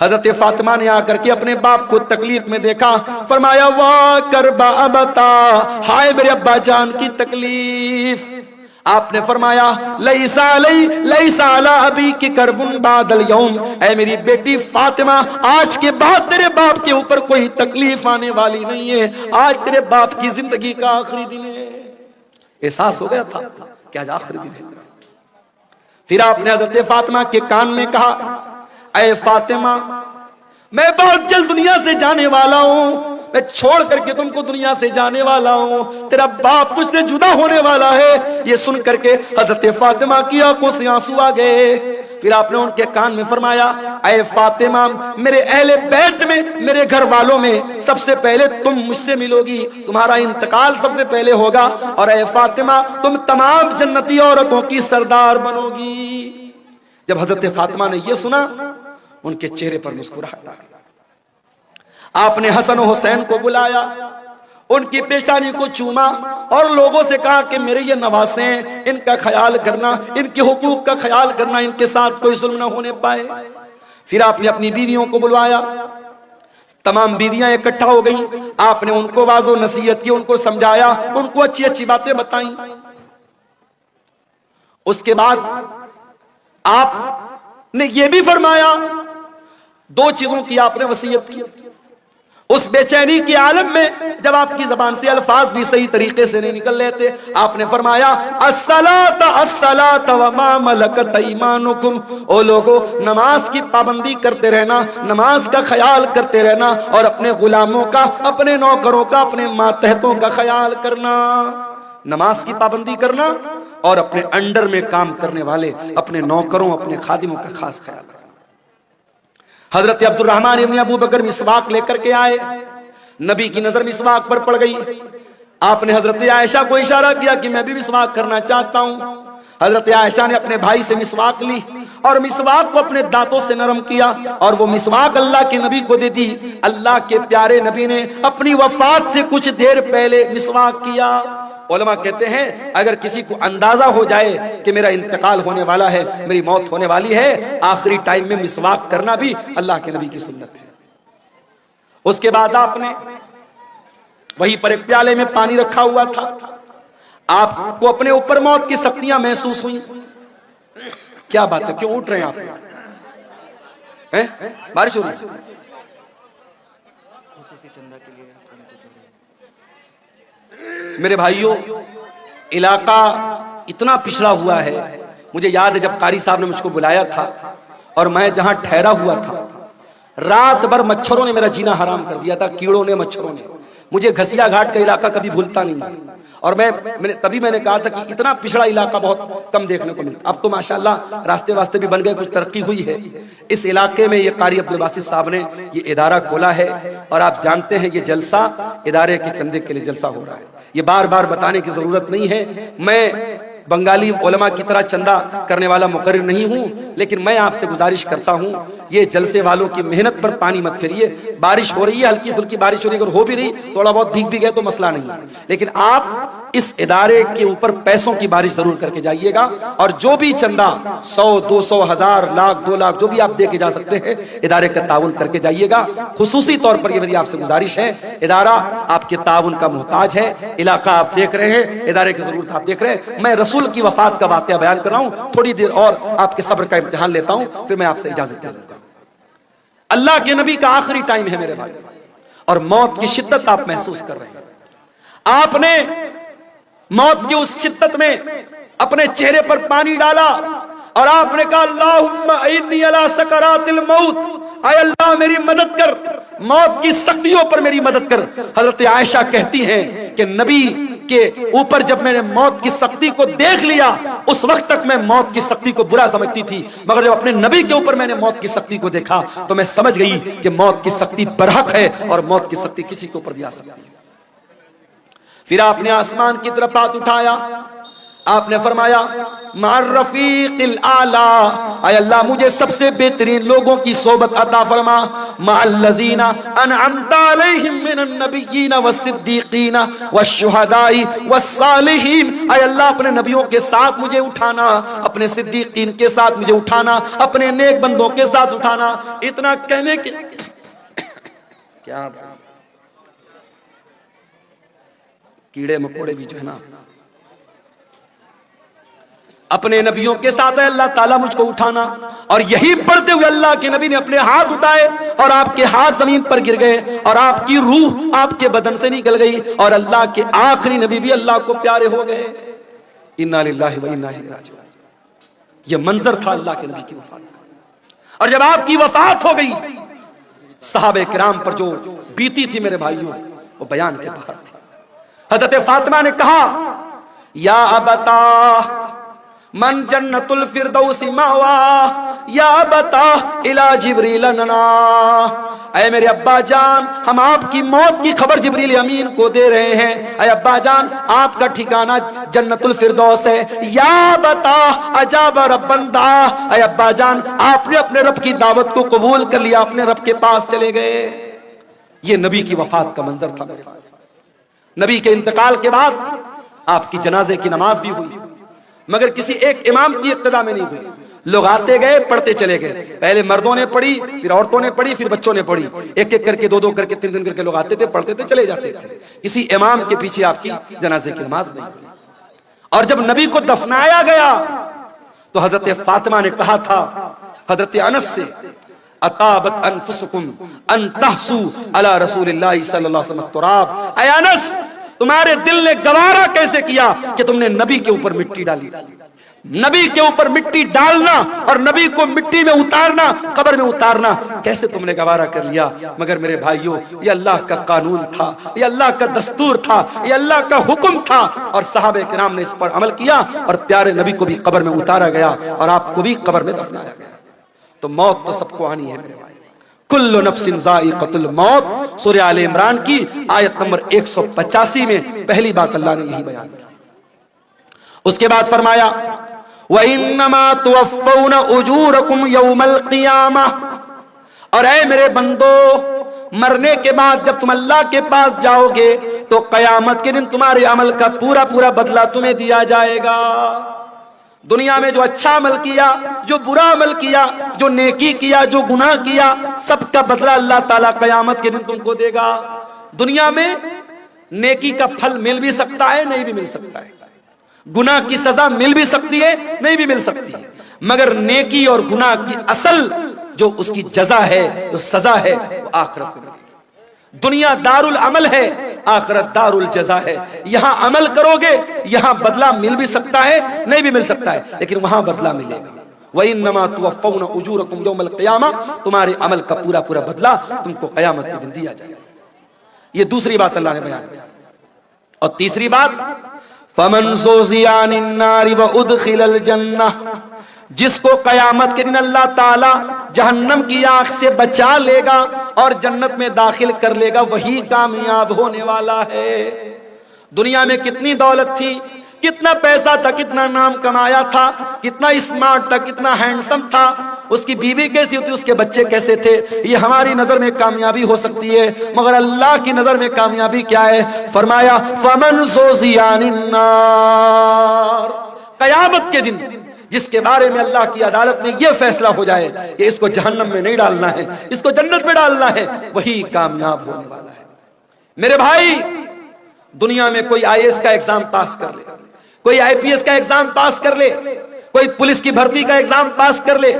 حضرت فاطمہ نے آ کر کے اپنے باپ کو تکلیف میں دیکھا، فرمایا واہ کربا ابتا، ہائے میرے ابا جان کی تکلیف۔ آپ نے فرمایا لیسا علی ابیک کرب بعد اليوم، اے میری بیٹی فاطمہ آج کے بعد تیرے باپ کے اوپر کوئی تکلیف آنے والی نہیں ہے، آج تیرے باپ کی زندگی کا آخری دن ہے۔ احساس ہو گیا تھا کہ آج آخری دن ہے۔ پھر آپ نے حضرت فاطمہ کے کان میں کہا اے فاطمہ میں بہت جلد دنیا سے جانے والا ہوں، میں چھوڑ کر کے تم کو دنیا سے جانے والا ہوں، تیرا باپ تجھ سے جدا ہونے والا ہے۔ یہ سن کر کے حضرت فاطمہ کی آنکھوں سے آنسو آ گئے۔ پھر آپ نے ان کے کان میں فرمایا اے فاطمہ میرے اہل بیت میں، میرے گھر والوں میں سب سے پہلے تم مجھ سے ملو گی، تمہارا انتقال سب سے پہلے ہوگا، اور اے فاطمہ تم تمام جنتی عورتوں کی سردار بنو گی۔ جب حضرت فاطمہ نے یہ سنا ان کے چہرے پر مسکراہٹ آ گئی۔ آپ نے حسن و حسین کو بلایا، ان کی پیشانی کو چوما اور لوگوں سے کہا کہ میرے یہ نواسے ہیں، ان کا خیال کرنا، ان کے حقوق کا خیال کرنا، ان کے ساتھ کوئی ظلم نہ ہونے پائے۔ پھر آپ نے اپنی بیویوں کو بلوایا، تمام بیویاں اکٹھا ہو گئیں، آپ نے ان کو واعظ و نصیحت کی، ان کو سمجھایا، ان کو اچھی اچھی باتیں بتائیں۔ اس کے بعد آپ نے یہ بھی فرمایا، دو چیزوں کی آپ نے وصیت کی۔ اس بے چینی کے عالم میں جب آپ کی زبان سے الفاظ بھی صحیح طریقے سے نہیں نکل رہے تھے، آپ نے فرمایا الصلاۃ الصلاۃ وما ملکت ایمانکم، او لوگو نماز کی پابندی کرتے رہنا، نماز کا خیال کرتے رہنا، اور اپنے غلاموں کا، اپنے نوکروں کا، اپنے ماتحتوں کا خیال کرنا۔ نماز کی پابندی کرنا اور اپنے انڈر میں کام کرنے والے اپنے نوکروں، اپنے خادموں کا خاص خیال رکھنا۔ حضرت عبد الرحمن ابن ابو بکر مسواک لے کر کے آئے، نبی کی نظر مسواک پر پڑ گئی، آپ نے حضرت عائشہ کو اشارہ کیا کہ میں بھی مسواک کرنا چاہتا ہوں۔ حضرت عائشہ نے اپنے بھائی سے مسواک لی اور مسواک کو اپنے دانتوں سے نرم کیا اور وہ مسواک اللہ کے نبی کو دے دی۔ اللہ کے پیارے نبی نے اپنی وفات سے کچھ دیر پہلے مسواک کیا۔ علماء کہتے ہیں اگر کسی کو اندازہ ہو جائے کہ میرا انتقال ہونے والا ہے، میری موت ہونے والی ہے، آخری ٹائم میں مسواک کرنا بھی اللہ کے نبی کی سنت ہے۔ اس کے بعد آپ نے وہیں پر ایک پیالے میں پانی رکھا ہوا تھا، آپ کو اپنے اوپر موت کی سختیاں محسوس ہوئیں۔ کیا بات ہے، کیوں اٹھ رہے ہیں آپ؟ بارش ہو رہی ہے؟ میرے بھائیوں، علاقہ اتنا پچھڑا ہوا ہے، مجھے یاد ہے جب قاری صاحب نے مجھ کو بلایا تھا اور میں جہاں ٹھہرا ہوا تھا، رات بھر مچھروں نے میرا جینا حرام کر دیا تھا، کیڑوں نے، مچھروں نے۔ مجھے گھسیا گھاٹ کا علاقہ کبھی بھولتا نہیں ہے، اور تبھی میں نے کہا تھا کہ اتنا پچھڑا علاقہ بہت کم دیکھنے کو ملتا۔ اب تو ماشاءاللہ راستے واسطے بھی بن گئے، کچھ ترقی ہوئی ہے۔ اس علاقے میں یہ قاری عبدالباسط صاحب نے یہ ادارہ کھولا ہے، اور آپ جانتے ہیں یہ جلسہ ادارے کے چندے کے لیے جلسہ ہو رہا ہے، یہ بار بار بتانے کی ضرورت نہیں ہے۔ میں بنگالی علماء کی طرح چندہ کرنے والا مقرر نہیں ہوں، لیکن میں آپ سے گزارش کرتا ہوں یہ جلسے والوں کی محنت پر پانی مت پھیریے۔ بارش ہو رہی ہے، ہلکی پھلکی بارش ہو رہی ہے، اگر ہو بھی رہی تھوڑا بہت بھیگ بھی گئے تو مسئلہ نہیں ہے، لیکن آپ اس ادارے کے اوپر پیسوں کی بارش ضرور کر کے جائیے گا، اور جو بھی چندہ 100 200 1000 لاکھ 2 لاکھ جو بھی آپ دے کے جا سکتے ہیں ادارے کا تعاون کر کے جائیے گا۔ خصوصی طور پر یہ میری آپ سے گزارش ہے، ادارہ آپ کے تعاون کا محتاج ہے، علاقہ آپ دیکھ رہے ہیں، ادارے کی ضرورت آپ دیکھ رہے ہیں۔ میں رسول کی وفات کا واقعہ بیان کر رہا ہوں، تھوڑی دیر اور آپ کے صبر کا امتحان لیتا ہوں، پھر میں آپ سے اجازت دے دوں گا۔ اللہ کے نبی کا آخری ٹائم ہے میرے بھائی، اور موت کی شدت آپ محسوس کر رہے ہیں۔ آپ نے موت کی اس شدت میں اپنے چہرے پر پانی ڈالا اور آپ نے کہا اللہم انی علی سکرات الموت، اے اللہ میری مدد کر، موت کی سختیوں پر میری مدد کر۔ حضرت عائشہ کہتی ہیں کہ نبی کے اوپر جب میں نے موت کی سختی کو دیکھ لیا، اس وقت تک میں موت کی سختی کو برا سمجھتی تھی، مگر جب اپنے نبی کے اوپر میں نے موت کی سختی کو دیکھا تو میں سمجھ گئی کہ موت کی سختی برحق ہے، اور موت کی سختی کسی کے اوپر بھی آ سکتی ہے۔ پھر آپ نے آسمان کی طرف ہاتھ اٹھایا، آپ نے فرمایا مع الرفیق الاعلی، اے اللہ مجھے سب سے بہترین لوگوں کی صحبت عطا فرما، مع الذین انعمت علیہم من النبیین والصدیقین والشہداء والصالحین، اے اللہ اپنے نبیوں کے ساتھ مجھے اٹھانا، اپنے صدیقین کے ساتھ مجھے اٹھانا، اپنے نیک بندوں کے ساتھ اٹھانا۔ اتنا کہنے کے کیا کیڑے مکوڑے بھی جو ہے نا، اپنے نبیوں کے ساتھ ہے اللہ تعالیٰ مجھ کو اٹھانا، اور یہی پڑھتے ہوئے اللہ کے نبی نے اپنے ہاتھ اٹھائے اور آپ کے ہاتھ زمین پر گر گئے اور آپ کی روح آپ کے بدن سے نکل گئی، اور اللہ کے آخری نبی بھی اللہ کو پیارے ہو گئے۔ انا للہ و انا الیہ راجعون۔ یہ منظر تھا اللہ کے نبی کی وفات کا، اور جب آپ کی وفات ہو گئی صحابہ کرام پر جو بیتی تھی میرے بھائیوں وہ بیان کے باہر تھی۔ حضرت فاطمہ نے کہا یا ابتا من جنت الفردوس ماوا، یا ابتا الی جبریل ننا، اے میرے ابا جان ہم آپ کی موت کی خبر جبریل امین کو دے رہے ہیں، اے ابا جان آپ کا ٹھکانہ جنت الفردوس ہے، یا ابتا اجاب ربن دعا، اے ابا جان آپ نے اپنے رب کی دعوت کو قبول کر لیا، اپنے رب کے پاس چلے گئے۔ یہ نبی کی وفات کا منظر تھا میرے بھائی۔ نبی کے انتقال کے بعد آپ کی جنازے کی نماز بھی ہوئی، مگر کسی ایک امام کی اقتدا میں نہیں ہوئی، لوگ آتے گئے پڑھتے چلے گئے، پہلے مردوں نے پڑھی، پھر عورتوں نے پڑھی، پھر بچوں نے پڑھی، ایک ایک کر کے 2 کر کے 3 کر کے لوگ آتے تھے، پڑھتے تھے، چلے جاتے تھے، کسی امام کے پیچھے آپ کی جنازے کی نماز نہیں ہوئی۔ اور جب نبی کو دفنایا گیا تو حضرت فاطمہ نے کہا تھا حضرت انس سے، اطابت انفسکم ان تحسو علی رسول اللہ صلی اللہ علیہ وسلم التراب۔ اے انس، تمہارے دل نے گوارا کیسے کیا کہ تم نے نبی کے اوپر مٹی ڈالی تھی؟ نبی کے اوپر مٹی ڈالنا اور نبی کو مٹی میں اتارنا، قبر میں اتارنا کیسے تم نے گوارا کر لیا؟ مگر میرے بھائیوں، یہ اللہ کا قانون تھا، یہ اللہ کا دستور تھا، یہ اللہ کا حکم تھا، اور صحابہ کرام نے اس پر عمل کیا اور پیارے نبی کو بھی قبر میں اتارا گیا اور آپ کو بھی قبر میں دفنایا گیا۔ تو موت تو سب کو آنی ہے میرے بھائی، کل نفس ذائقۃ الموت، سورہ آل عمران کی آیت نمبر 185 میں پہلی بات اللہ نے یہی بیان کی۔ اس کے بعد فرمایا وَإِنَّمَا تُوَفَّوْنَ أُجُورَكُمْ يَوْمَ الْقِيَامَةِ، اور اے میرے بندو، مرنے کے بعد جب تم اللہ کے پاس جاؤ گے تو قیامت کے دن تمہارے عمل کا پورا پورا بدلہ تمہیں دیا جائے گا۔ دنیا میں جو اچھا عمل کیا، جو برا عمل کیا، جو نیکی کیا، جو گناہ کیا، سب کا بدلہ اللہ تعالیٰ قیامت کے دن تم کو دے گا۔ دنیا میں نیکی کا پھل مل بھی سکتا ہے، نہیں بھی مل سکتا ہے، گناہ کی سزا مل بھی سکتی ہے، نہیں بھی مل سکتی ہے، مگر نیکی اور گناہ کی اصل جو اس کی جزا ہے، جو سزا ہے، وہ آخرت میں ملے گی۔ دنیا دار العمل ہے، آخرت دار الجزا ہے۔ یہاں عمل کرو گے، یہاں بدلہ مل بھی سکتا ہے، نہیں بھی مل سکتا ہے، لیکن وہاں بدلہ ملے گا۔ وَإِنَّمَا تُوَفَّوْنَ أُجُورَكُمْ يَوْمَ الْقِيَامَةِ، تمہارے عمل کا پورا پورا بدلہ تم کو قیامت کے دن دیا جائے گا۔ یہ دوسری بات اللہ نے بیان کی۔ اور تیسری بات فَمَنْ زُحْزِحَ عَنِ النَّارِ وَأُدْخِلَ الْجَنَّةَ، جس کو قیامت کے دن اللہ تعالی جہنم کی آگ سے بچا لے گا اور جنت میں داخل کر لے گا، وہی کامیاب ہونے والا ہے۔ دنیا میں کتنی دولت تھی، کتنا پیسہ تھا، کتنا نام کمایا تھا، کتنا اسمارٹ تھا، کتنا ہینڈسم تھا، اس کی بیوی کیسی ہوتی، اس کے بچے کیسے تھے، یہ ہماری نظر میں کامیابی ہو سکتی ہے، مگر اللہ کی نظر میں کامیابی کیا ہے؟ فرمایا فَمَنْ زُحْزِحَ عَنِ النَّارِ، قیامت کے دن جس کے بارے میں اللہ کی عدالت میں یہ فیصلہ ہو جائے کہ اس کو جہنم میں نہیں ڈالنا ہے، اس کو جنت میں ڈالنا ہے، وہی کامیاب ہونے والا ہے۔ میرے بھائی، دنیا میں کوئی آئی ایس کا ایگزام پاس کر لے، کوئی آئی پی ایس کا ایگزام پاس کر لے، کوئی پولیس کی بھرتی کا ایگزام پاس کر لے،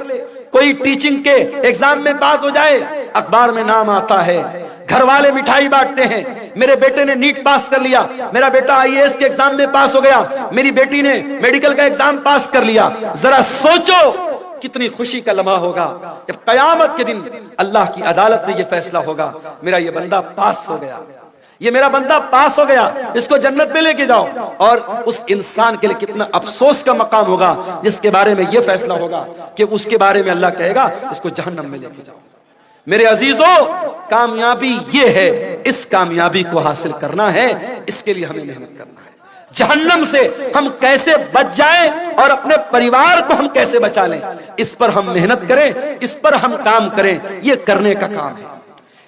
کوئی ٹیچنگ کے ایگزام میں پاس ہو جائے، اخبار میں نام آتا ہے، گھر والے مٹھائی بانٹتے ہیں، میرے بیٹے نے نیٹ پاس کر لیا، میرا بیٹا آئی اے ایس کے ایگزام میں پاس ہو گیا، میری بیٹی نے میڈیکل کا ایگزام پاس کر لیا۔ ذرا سوچو کتنی خوشی کا لمحہ ہوگا جب قیامت کے دن اللہ کی عدالت میں یہ فیصلہ ہوگا میرا یہ بندہ پاس ہو گیا، یہ میرا بندہ پاس ہو گیا، اس کو جنت میں لے کے جاؤ۔ اور اس انسان کے لیے کتنا افسوس کا مقام ہوگا جس کے بارے میں یہ فیصلہ ہوگا کہ اس کے بارے میں اللہ کہے گا اس کو جہنم میں لے کے جاؤ۔ میرے عزیزوں، کامیابی یہ ہے، اس کامیابی کو حاصل کرنا ہے، اس کے لیے ہمیں محنت کرنا ہے۔ جہنم سے ہم کیسے بچ جائیں اور اپنے پریوار کو ہم کیسے بچا لیں، اس پر ہم محنت کریں، اس پر ہم کام کریں، یہ کرنے کا کام ہے۔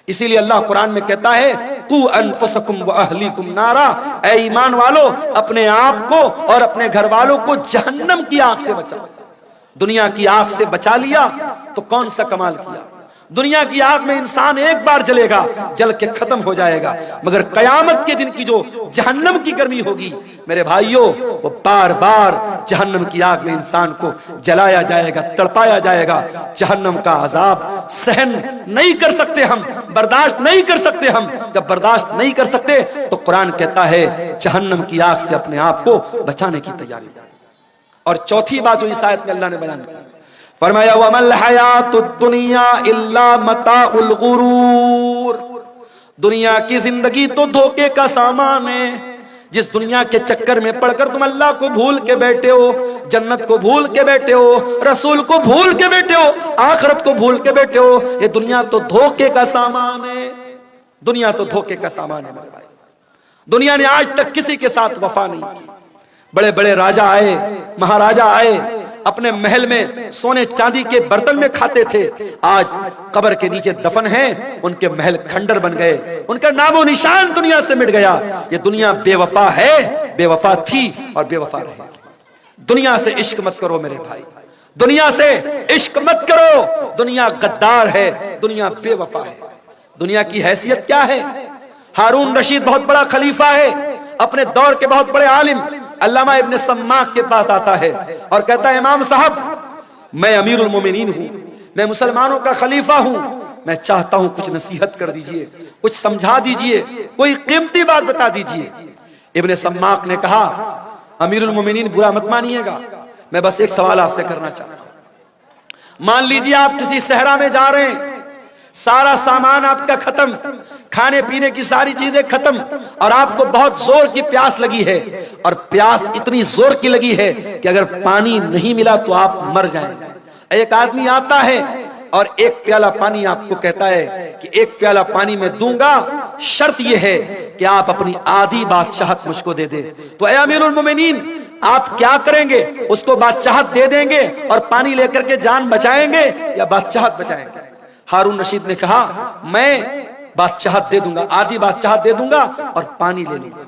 اسی لیے اللہ قرآن میں کہتا ہے قُوا أَنفُسَكُمْ وَأَهْلِيكُمْ نَارًا، اے ایمان والو اپنے آپ کو اور اپنے گھر والوں کو جہنم کی آگ سے بچاؤ۔ دنیا کی آگ سے بچا لیا تو کون سا کمال کیا؟ دنیا کی آگ میں انسان ایک بار جلے گا، جل کے ختم ہو جائے گا، مگر قیامت کے دن کی جو جہنم کی گرمی ہوگی میرے بھائیوں، وہ بار بار جہنم کی آگ میں انسان کو جلایا جائے گا، تڑپایا جائے گا۔ جہنم کا عذاب سہن نہیں کر سکتے ہم، برداشت نہیں کر سکتے ہم۔ جب برداشت نہیں کر سکتے تو قرآن کہتا ہے جہنم کی آگ سے اپنے آپ کو بچانے کی تیاری۔ اور چوتھی بات جو اس آیت میں اللہ نے بیان کی، فرمایا وَمَا الْحَيَاةُ الدُّنْيَا إِلَّا مَتَاعُ الْغُرُورِ، دنیا کی زندگی تو دھوکے کا سامان ہے۔ جس دنیا کے چکر میں پڑھ کر تم اللہ کو بھول کے بیٹھے ہو، جنت کو بھول کے بیٹھے ہو، رسول کو بھول کے بیٹھے ہو، آخرت کو بھول کے بیٹھے ہو، یہ دنیا تو دھوکے کا سامان ہے۔ دنیا تو دھوکے کا سامان ہے میرے بھائی۔ دنیا نے آج تک کسی کے ساتھ وفا نہیں کی۔ بڑے بڑے راجہ آئے، مہاراجہ آئے، اپنے محل میں سونے چاندی کے برتن میں کھاتے تھے، آج قبر کے نیچے دفن ہیں، ان کے محل کھنڈر بن گئے، ان کا نام و نشان دنیا سے مٹ گیا۔ یہ دنیا بے وفا ہے، بے وفا تھی اور بے وفا رہے۔ دنیا سے عشق مت کرو میرے بھائی، دنیا سے عشق مت کرو، دنیا غدار ہے، دنیا بے وفا ہے۔ دنیا کی حیثیت کیا ہے؟ ہارون رشید بہت بڑا خلیفہ ہے، اپنے دور کے بہت بڑے عالم، علامہ ابن سماک کے پاس آتا ہے اور کہتا ہے امام صاحب میں امیر المومنین ہوں، میں مسلمانوں کا خلیفہ ہوں، میں چاہتا ہوں کچھ نصیحت کر دیجئے، کچھ سمجھا دیجئے، کوئی قیمتی بات بتا دیجئے۔ ابن سماک نے کہا امیر المومنین برا مت مانیے گا، میں بس ایک سوال آپ سے کرنا چاہتا ہوں۔ مان لیجئے آپ کسی صحرا میں جا رہے ہیں، سارا سامان آپ کا ختم، کھانے پینے کی ساری چیزیں ختم، اور آپ کو بہت زور کی پیاس لگی ہے، اور پیاس اتنی زور کی لگی ہے کہ اگر پانی نہیں ملا تو آپ مر جائیں گے۔ ایک آدمی آتا ہے اور ایک پیالہ پانی آپ کو کہتا ہے کہ ایک پیالہ پانی میں دوں گا، شرط یہ ہے کہ آپ اپنی آدھی بادشاہت مجھ کو دے دے۔ تو اے امیر المومنین آپ کیا کریں گے؟ اس کو بادشاہت دے دیں گے اور پانی لے کر کے جان بچائیں گے یا بادشاہت بچائیں گے؟ ہارون رشید نے کہا میں بادشاہت دے دوں گا، آدھی بادشاہت دے دوں گا اور پانی لے لوں گا۔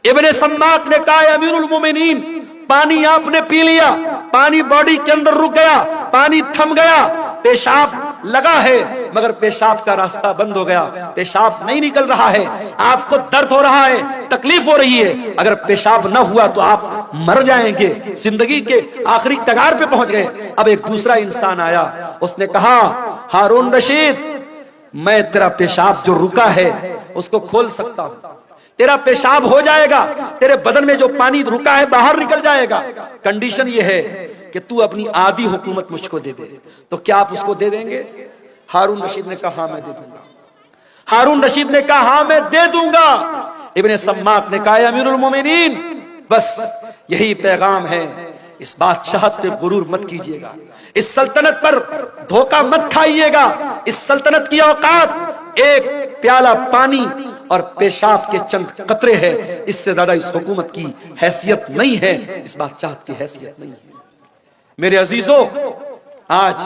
ابن سماک نے کہا اے امیر المومنین پانی آپ نے پی لیا، پانی باڈی کے اندر رک گیا، پانی تھم گیا، پیشاب لگا ہے مگر پیشاب کا راستہ بند ہو گیا، پیشاب نہیں نکل رہا ہے، آپ کو درد ہو رہا ہے، تکلیف ہو رہی ہے، اگر پیشاب نہ ہوا تو آپ مر جائیں گے، زندگی کے آخری کگار پہ پہنچ گئے۔ اب ایک دوسرا انسان آیا، اس نے کہا ہارون رشید میں تیرا پیشاب جو رکا ہے اس کو کھول سکتا ہوں، تیرا پیشاب ہو جائے گا، تیرے بدن میں جو پانی رکا ہے باہر نکل جائے گا، کنڈیشن یہ ہے کہ تو اپنی آدھی حکومت مجھ کو دے دے۔ تو کیا آپ اس کو دے دیں گے؟ ہارون رشید نے کہا ہاں میں دے دوں گا۔ ہارون رشید نے کہا ہاں میں دے دوں گا۔ ابن سماک نے کہا امیر المومنین بس یہی پیغام ہے، اس بادشاہت پہ غرور مت کیجیے گا، اس سلطنت پر دھوکہ مت کھائیے گا، اس سلطنت کی اوقات ایک پیالہ پانی اور پیشاب کے چند قطرے ہے، اس سے زیادہ اس حکومت کی حیثیت نہیں ہے، اس بادشاہت کی حیثیت نہیں ہے۔ میرے عزیزوں آج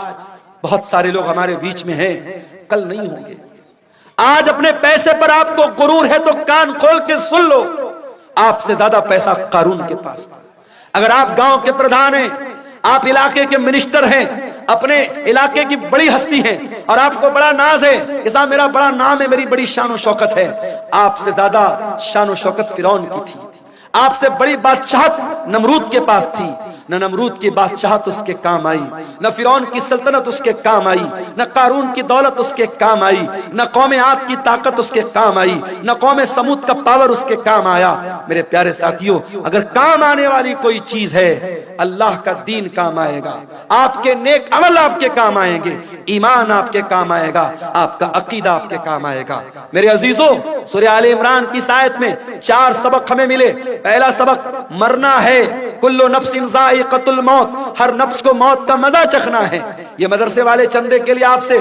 بہت سارے لوگ ہمارے بیچ میں ہیں، کل نہیں ہوں گے۔ آج اپنے پیسے پر آپ کو غرور ہے تو کان کھول کے سن لو، آپ سے زیادہ پیسہ قارون کے پاس تھا۔ اگر آپ گاؤں کے پردھان ہیں، آپ علاقے کے منسٹر ہیں، اپنے علاقے کی بڑی ہستی ہیں اور آپ کو بڑا ناز ہے کہ صاحب میرا بڑا نام ہے، میری بڑی شان و شوکت ہے، آپ سے زیادہ شان و شوکت فرعون کی تھی، آپ سے بڑی بادشاہت نمرود کے پاس تھی، نہ نمرود کی بادشاہت اس کے کام آئی، نہ فرعون کی سلطنت اس کے کام آئی، نہ قارون کی دولت اس کے کام آئی، نہ قوم عاد کی طاقت اس کے کام آئی، نہ قوم سمود کا پاور اس کے کام آیا۔ میرے پیارے ساتھیوں اگر کام آنے والی کوئی چیز ہے اللہ کا دین کام آئے گا، آپ کے نیک عمل آپ کے کام آئیں گے، ایمان آپ کے کام آئے گا، آپ کا عقیدہ آپ کے کام آئے گا۔ میرے عزیزوں سورہ آل عمران کی آیت میں 4 سبق ہمیں ملے۔ پہلا سبق مرنا ہے، کل نفس ذائقۃ الموت، ہر نفس کو موت کا مزہ چکھنا ہے۔ یہ مدرسے والے چندے کے لیے آپ سے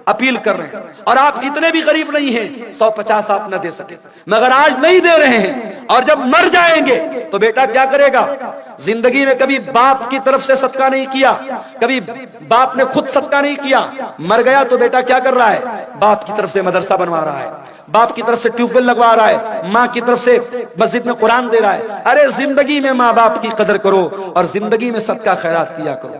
اپیل کر رہے ہیں، اور آپ اتنے بھی غریب نہیں ہیں 150 آپ نہ دے سکے مگر آج نہیں دے رہے ہیں، اور جب مر جائیں گے تو بیٹا کیا کرے گا؟ زندگی میں کبھی باپ کی طرف سے صدقہ نہیں کیا، کبھی باپ نے خود صدقہ نہیں کیا، مر گیا تو بیٹا کیا کر رہا ہے؟ باپ کی طرف سے مدرسہ بنوا رہا ہے، باپ کی طرف سے ٹیوب ویل لگوا رہا ہے، ماں کی طرف سے مسجد میں قرآن دے رہا ہے۔ ارے زندگی میں ماں باپ کی قدر کرو اور زندگی میں صدقہ خیرات کیا کرو۔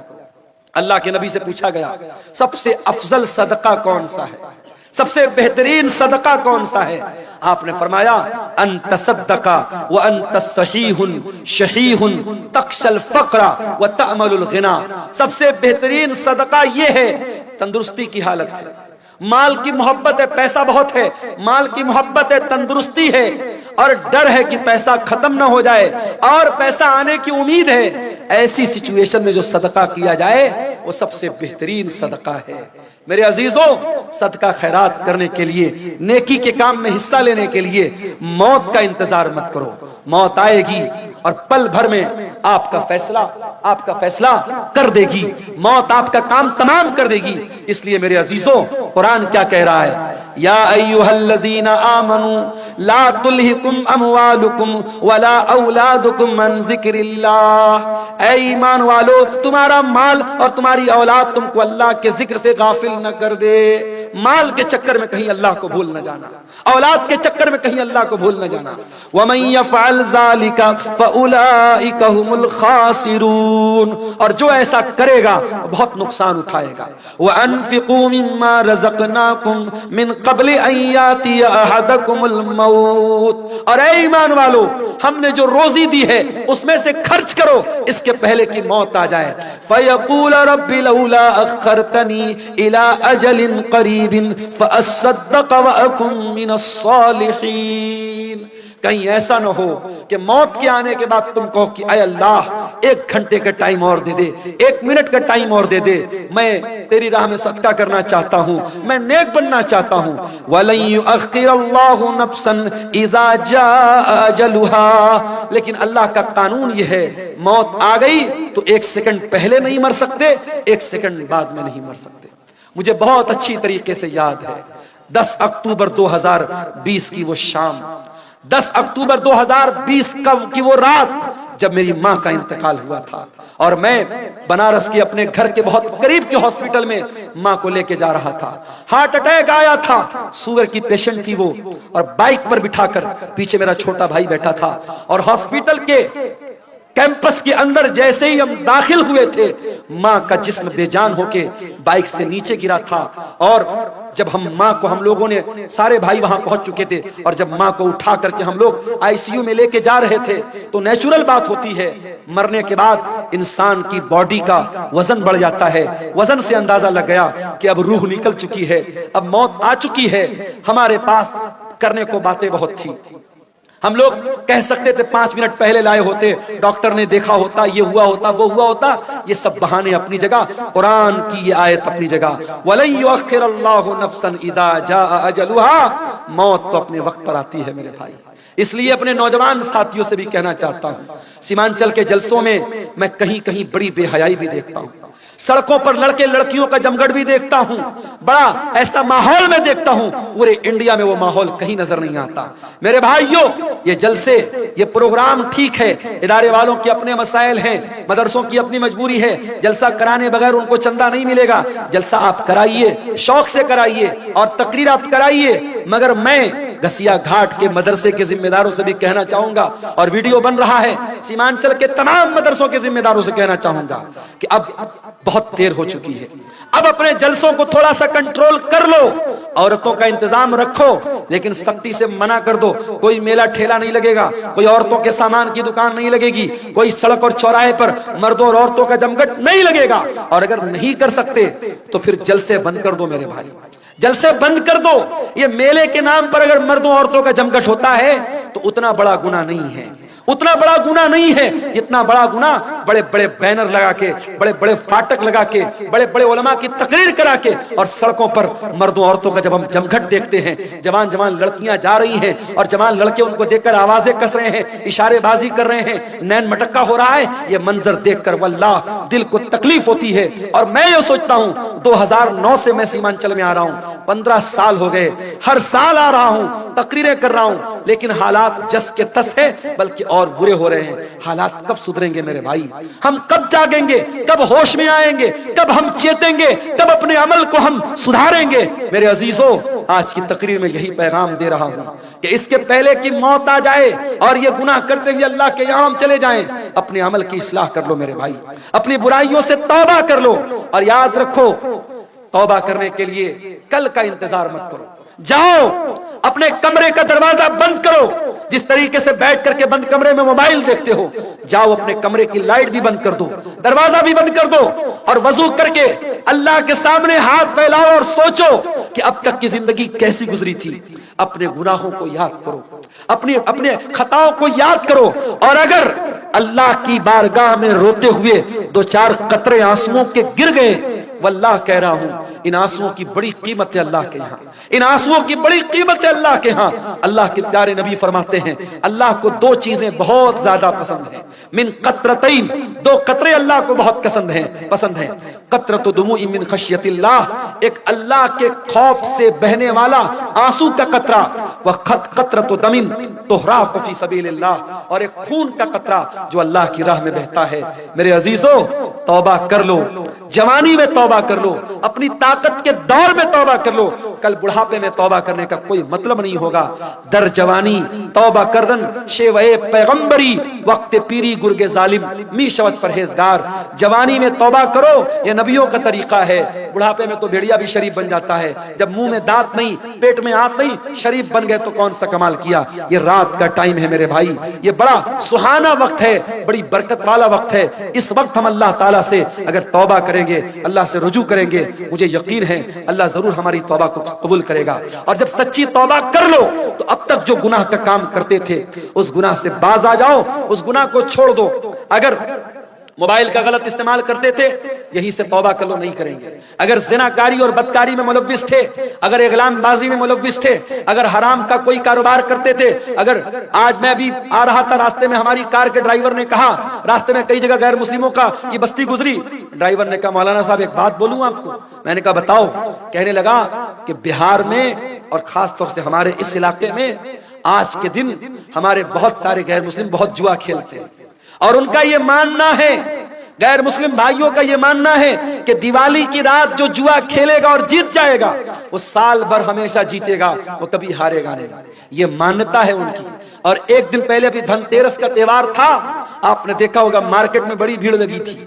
اللہ کے نبی سے پوچھا گیا سب سے افضل صدقہ کون سا ہے، سب سے بہترین صدقہ کون سا ہے؟ آپ نے فرمایا ان تصدق وانت صحیح شحیح تخشى الفقر وتأمل الغنى، سب سے بہترین صدقہ یہ ہے، تندرستی کی حالت ہے، مال کی محبت ہے، پیسہ بہت ہے، مال کی محبت ہے، تندرستی ہے، اور ڈر ہے کہ پیسہ ختم نہ ہو جائے اور پیسہ آنے کی امید ہے، ایسی سچویشن میں جو صدقہ کیا جائے وہ سب سے بہترین صدقہ ہے۔ میرے عزیزوں صدقہ خیرات کرنے کے لیے، نیکی کے کام میں حصہ لینے کے لیے موت کا انتظار مت کرو، موت آئے گی اور پل بھر میں آپ کا فیصلہ کر دے گی، موت آپ کا کام تمام کر دے گی۔ اس لیے میرے عزیزوں قرآن کیا کہہ رہا ہے؟ یا ایھا الذین آمنوا لا تلہکم اموالکم ولا اولادکم عن ذکر اللہ، اے ایمان والو تمہارا مال اور تمہاری اولاد تم کو اللہ کے ذکر سے غافل نہ کر دے۔ مال کے چکر میں کہیں اللہ کو بھول نہ جانا، اولاد کے چکر میں کہیں اللہ کو بھول نہ جانا۔ وَمَن يَفْعَلْ ذَلِكَ فَأُولَئِكَ هُمُ الْخَاسِرُونَ، اور جو ایسا کرے گا بہت نقصان اٹھائے گا۔ وَأَنفِقُوا مِمَّا رَزَقْنَاكُمْ مِن قَبْلِ أَن يَأْتِيَ أَحَدَكُمُ الْمَوْتُ، اور اے ایمان والو ہم نے جو روزی دی ہے اس میں سے خرچ کرو اس کے پہلے کہ موت آ جائے۔ فَيَقُولَ رَبِّ لَوْلَا أَخَّرْتَنِي إِلَىٰ أَجَلٍ قَرِيبٍ فَأَصَّدَّقَ وَأَكُن مِّنَ الصَّالِحِينَ، کہیں ایسا نہ ہو کہ موت کے آنے کے بعد تم کہو کہ اے اللہ 1 گھنٹے کا ٹائم اور دے دے، 1 منٹ کا ٹائم اور دے دے، میں تیری راہ میں صدقہ کرنا چاہتا ہوں، میں نیک بننا چاہتا ہوں۔ وَلَن يُؤَخِّرَ اللَّهُ نَفْسًا إِذَا جَاءَ أَجَلُهَا، لیکن اللہ کا قانون یہ ہے موت آ گئی تو 1 سیکنڈ پہلے نہیں مر سکتے، 1 سیکنڈ بعد میں نہیں مر سکتے۔ مجھے بہت اچھی طریقے سے یاد ہے 10 اکتوبر 2020 کی وہ شام، 10 اکتوبر 2020 کی وہ رات جب میری ماں کا انتقال ہوا تھا، اور میں بنارس کے اپنے گھر کے بہت قریب کے ہاسپٹل میں ماں کو لے کے جا رہا تھا۔ ہارٹ اٹیک آیا تھا، شوگر کی پیشنٹ تھی وہ، اور بائک پر بٹھا کر پیچھے میرا چھوٹا بھائی بیٹھا تھا، اور ہاسپٹل کے کیمپس کے اندر جیسے ہی ہم داخل ہوئے تھے ماں کا جسم بے جان ہو کے بائک سے نیچے گرا تھا، اور جب ہم لوگوں نے سارے بھائی وہاں پہنچ چکے تھے، اور جب ماں کو اٹھا کر کے ہم لوگ ICU میں لے کے جا رہے تھے تو نیچرل بات ہوتی ہے مرنے کے بعد انسان کی باڈی کا وزن بڑھ جاتا ہے۔ وزن سے اندازہ لگ گیا کہ اب روح نکل چکی ہے، اب موت آ چکی ہے۔ ہمارے پاس کرنے کو باتیں بہت تھی، ہم لوگ کہہ سکتے تھے 5 منٹ پہلے لائے ہوتے، ڈاکٹر نے دیکھا ہوتا، یہ ہوا ہوتا، وہ ہوا ہوتا۔ یہ سب بہانے اپنی جگہ، قرآن کی یہ آیت اپنی جگہ، وَلَن يُؤَخِّرَ اللَّهُ نَفْسًا إِذَا جَاءَ أَجَلُهَا، موت تو اپنے وقت پر آتی ہے میرے بھائی۔ اس لیے اپنے نوجوان ساتھیوں سے بھی کہنا چاہتا ہوں، سیمانچل کے جلسوں میں میں کہیں کہیں بڑی بے حیائی بھی دیکھتا ہوں، سڑکوں پر لڑکے لڑکیوں کا جمگھٹ بھی دیکھتا ہوں، بڑا ایسا ماحول میں دیکھتا ہوں، پورے انڈیا میں وہ ماحول کہیں نظر نہیں آتا۔ میرے بھائیوں، یہ جلسے، یہ پروگرام ٹھیک ہے، ادارے والوں کے اپنے مسائل ہیں، مدرسوں کی اپنی مجبوری ہے، جلسہ کرانے بغیر ان کو چندہ نہیں ملے گا۔ جلسہ آپ کرائیے، شوق سے کرائیے، اور تقریر آپ کرائیے، مگر میں گسیا گھاٹ کے مدرسے کے ذمہ داروں سے بھی کہنا چاہوں گا، اور ویڈیو بن رہا ہے، سیمانچل کے تمام مدرسوں کے ذمہ داروں سے کہنا چاہوں گا کہ اب بہت دیر ہو چکی ہے، اب اپنے جلسوں کو تھوڑا سا کنٹرول کر لو، عورتوں کا انتظام رکھو لیکن سختی سے منع کر دو، کوئی میلہ ٹھیلا نہیں لگے گا، کوئی عورتوں کے سامان کی دکان نہیں لگے گی، کوئی سڑک اور چوراہے پر مردوں اور عورتوں کا جمگھٹ نہیں لگے گا، اور اگر نہیں کر سکتے تو پھر جلسے بند کر دو میرے بھائی، جلسے بند کر دو۔ یہ میلے کے نام پر اگر مردوں عورتوں کا جمگھٹ ہوتا ہے تو اتنا بڑا گناہ نہیں ہے، اتنا بڑا گناہ نہیں ہے جتنا بڑا گناہ بڑے بڑے بینر لگا کے، بڑے بڑے فاٹک لگا کے، بڑے بڑے علماء کی تقریر کرا کے، اور سڑکوں پر مردوں عورتوں کا جب ہم جمگھٹ دیکھتے ہیں، جوان جوان لڑکیاں جا رہی ہیں اور جوان لڑکے ان کو دیکھ کر آوازیں کس رہے ہیں، اشارے بازی کر رہے ہیں، نین مٹکا ہو رہا ہے، یہ منظر دیکھ کر واللہ دل کو تکلیف ہوتی ہے۔ اور میں یہ سوچتا ہوں 2009 سے میں سیمانچل میں آ رہا ہوں، 15 سال ہو گئے، ہر سال آ رہا ہوں، تقریریں کر رہا ہوں، لیکن حالات جس کے تس ہے بلکہ اور برے ہو رہے ہیں۔ حالات کب سدھریں گے میرے بھائی؟ ہم کب جاگیں گے؟ کب ہوش میں آئیں گے؟ کب ہم چیتیں گے؟ کب اپنے عمل کو ہم سدھاریں گے؟ میرے عزیزوں، آج کی تقریر میں یہی پیغام دے رہا ہوں کہ اس کے پہلے کہ موت آ جائے اور یہ گناہ کرتے ہوئے اللہ کے یہاں ہم چلے جائیں، اپنے عمل کی اصلاح کر لو میرے بھائی، اپنی برائیوں سے توبہ کر لو، اور یاد رکھو توبہ کرنے کے لیے کل کا انتظار مت کرو، جاؤ اپنے کمرے کا دروازہ بند کرو، جس طریقے سے بیٹھ کر کے بند کمرے میں موبائل دیکھتے ہو، جاؤ اپنے کمرے کی لائٹ بھی بند کر دو، دروازہ بھی بند کر دو، اور وضو کر کے اللہ کے سامنے ہاتھ پھیلاؤ اور سوچو کہ اب تک کی زندگی کیسی گزری تھی، اپنے گناہوں کو یاد کرو، اپنے خطاؤں کو یاد کرو، اور اگر اللہ کی بارگاہ میں روتے ہوئے 2-4 قطرے آنسوؤں کے گر گئے، واللہ کہہ رہا ہوں ان آنسوؤں کی بڑی قیمت ہے اللہ کے ہاں، ان آنسوؤں کی بڑی قیمت ہے اللہ کے ہاں۔ اللہ کے پیارے نبی فرماتے ہیں اللہ کو 2 چیزیں بہت زیادہ پسند ہیں، من قطرتین، 2 قطرے اللہ کو بہت پسند ہیں، قطرۃ دموع من خشیت اللہ، ایک اللہ کے خوف سے بہنے والا آنسو کا قطرہ، وقطرۃ دم تحراق فی سبیل اللہ، اور ایک خون کا قطرہ جو اللہ کی راہ میں بہتا ہے۔ میرے عزیزوں، توبہ کر لو، جوانی میں توبہ کر لو، اپنی طاقت کے دور میں توبہ کر لو، کل بڑھاپے میں توبہ کرنے کا کوئی مطلب نہیں ہوگا۔ در جوانی توبہ کردن شیوئے پیغمبری، وقت پیری گرگ ظالم می شود پرہیزگار۔ جوانی میں توبہ کرو، یہ نبیوں کا طریقہ ہے۔ بڑھاپے میں تو بھیڑیا بھی شریف بن جاتا ہے، جب منہ میں دانت نہیں، پیٹ میں آنت نہیں، شریف بن گئے تو کون سا کمال کیا۔ یہ رات کا ٹائم ہے میرے بھائی، یہ بڑا سہانا وقت ہے، بڑی برکت والا وقت ہے۔ اس وقت ہم اللہ تعالیٰ سے اگر توبہ کریں گے، اللہ سے رجوع کریں گے، مجھے یقین ہے اللہ ضرور ہماری توبہ کو قبول کرے گا۔ اور جب سچی توبہ کر لو تو اب تک جو گناہ کا کام کرتے تھے اس گناہ سے باز آ جاؤ، اس گناہ کو چھوڑ دو۔ اگر موبائل کا غلط استعمال کرتے تھے یہیں سے توبہ کر لو، نہیں کریں گے۔ اگر زناکاری اور بدکاری میں ملوث تھے، اگر اغلام بازی میں ملوث تھے، اگر حرام کا کوئی کاروبار کرتے تھے، اگر آج میں بھی آ رہا تھا راستے میں ہماری کار کے ڈرائیور نے کہا، راستے میں کئی جگہ غیر مسلموں کی بستی گزری، ڈرائیور نے کہا مولانا صاحب ایک بات بولوں آپ کو؟ میں نے کہا بتاؤ۔ کہنے لگا کہ بہار میں اور خاص طور سے ہمارے اس علاقے میں آج کے دن ہمارے بہت سارے غیر مسلم بہت جوا کھیلتے ہیں، اور ان کا یہ ماننا ہے، غیر مسلم بھائیوں کا یہ ماننا ہے کہ دیوالی کی رات جو جوا کھیلے گا اور جیت جائے گا وہ سال بھر ہمیشہ جیتے گا، وہ کبھی ہارے گا نہیں۔ یہ مانتا ہے ان کی۔ اور ایک دن پہلے بھی دھن تیرس کا تہوار تھا، آپ نے دیکھا ہوگا مارکیٹ میں بڑی بھیڑ لگی تھی،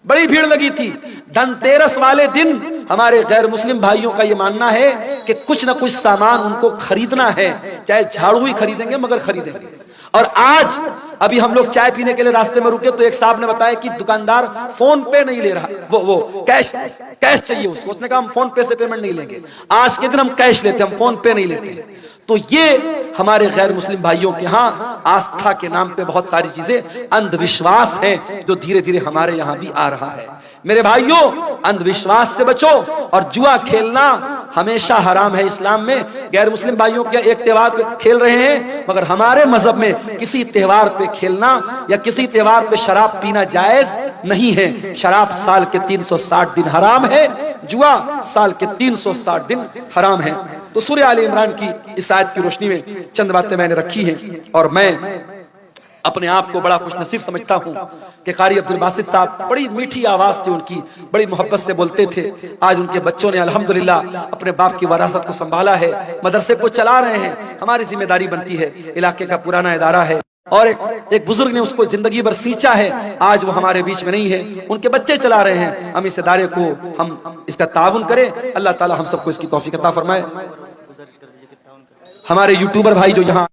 بڑی بھیڑ لگی تھی۔ دھن تیرس والے دن ہمارے غیر مسلم بھائیوں کا یہ ماننا ہے کہ کچھ نہ کچھ سامان ان کو خریدنا ہے، چاہے جھاڑو ہی خریدیں گے مگر خریدیں گے۔ اور آج ابھی ہم لوگ چائے پینے کے لیے راستے میں رکے تو ایک صاحب نے بتایا کہ دکاندار فون پے نہیں لے رہا، وہ کیش چاہیے اس کو۔ اس نے کہا ہم فون پے سے پیمنٹ نہیں لیں گے، آج کے دن ہم کیش لیتے ہیں، ہم فون پے نہیں لیتے۔ تو یہ ہمارے غیر مسلم بھائیوں کے ہاں آستھا کے نام پہ بہت ساری چیزیں اندھ وشواس ہیں جو دھیرے دھیرے ہمارے یہاں بھی آ رہا ہے۔ میرے بھائیوں اندھ وشواس سے بچو، اور جوا کھیلنا ہمیشہ حرام ہے اسلام میں۔ غیر مسلم بھائیوں کے ایک تہوار پہ کھیل رہے ہیں، مگر ہمارے مذہب میں کسی تہوار پہ کھیلنا یا کسی تہوار پہ شراب پینا جائز نہیں ہے۔ شراب سال کے 360 دن حرام ہے، جوا سال کے 360 دن حرام ہے۔ تو سورہ آل عمران کی اس آیت کی روشنی میں چند باتیں میں نے رکھی ہیں، اور میں اپنے آپ کو بڑا خوش نصیب سمجھتا ہوں کہ قاری عبد الباسط صاحب بڑی میٹھی آواز تھی ان کی، بڑی محبت سے بولتے تھے۔ آج ان کے بچوں نے الحمدللہ اپنے باپ کی وراثت کو سنبھالا ہے، مدرسے کو چلا رہے ہیں۔ ہماری ذمہ داری بنتی ہے، علاقے کا پرانا ادارہ ہے، اور ایک بزرگ نے اس کو زندگی بھر سینچا ہے، آج وہ ہمارے بیچ میں نہیں ہے، ان کے بچے چلا رہے ہیں۔ ہم اس ادارے کو ہم اس کا تعاون کریں، اللہ تعالی ہم سب کو اس کی توفیق عطا فرمائے۔ ہمارے یوٹیوبر بھائی جو یہاں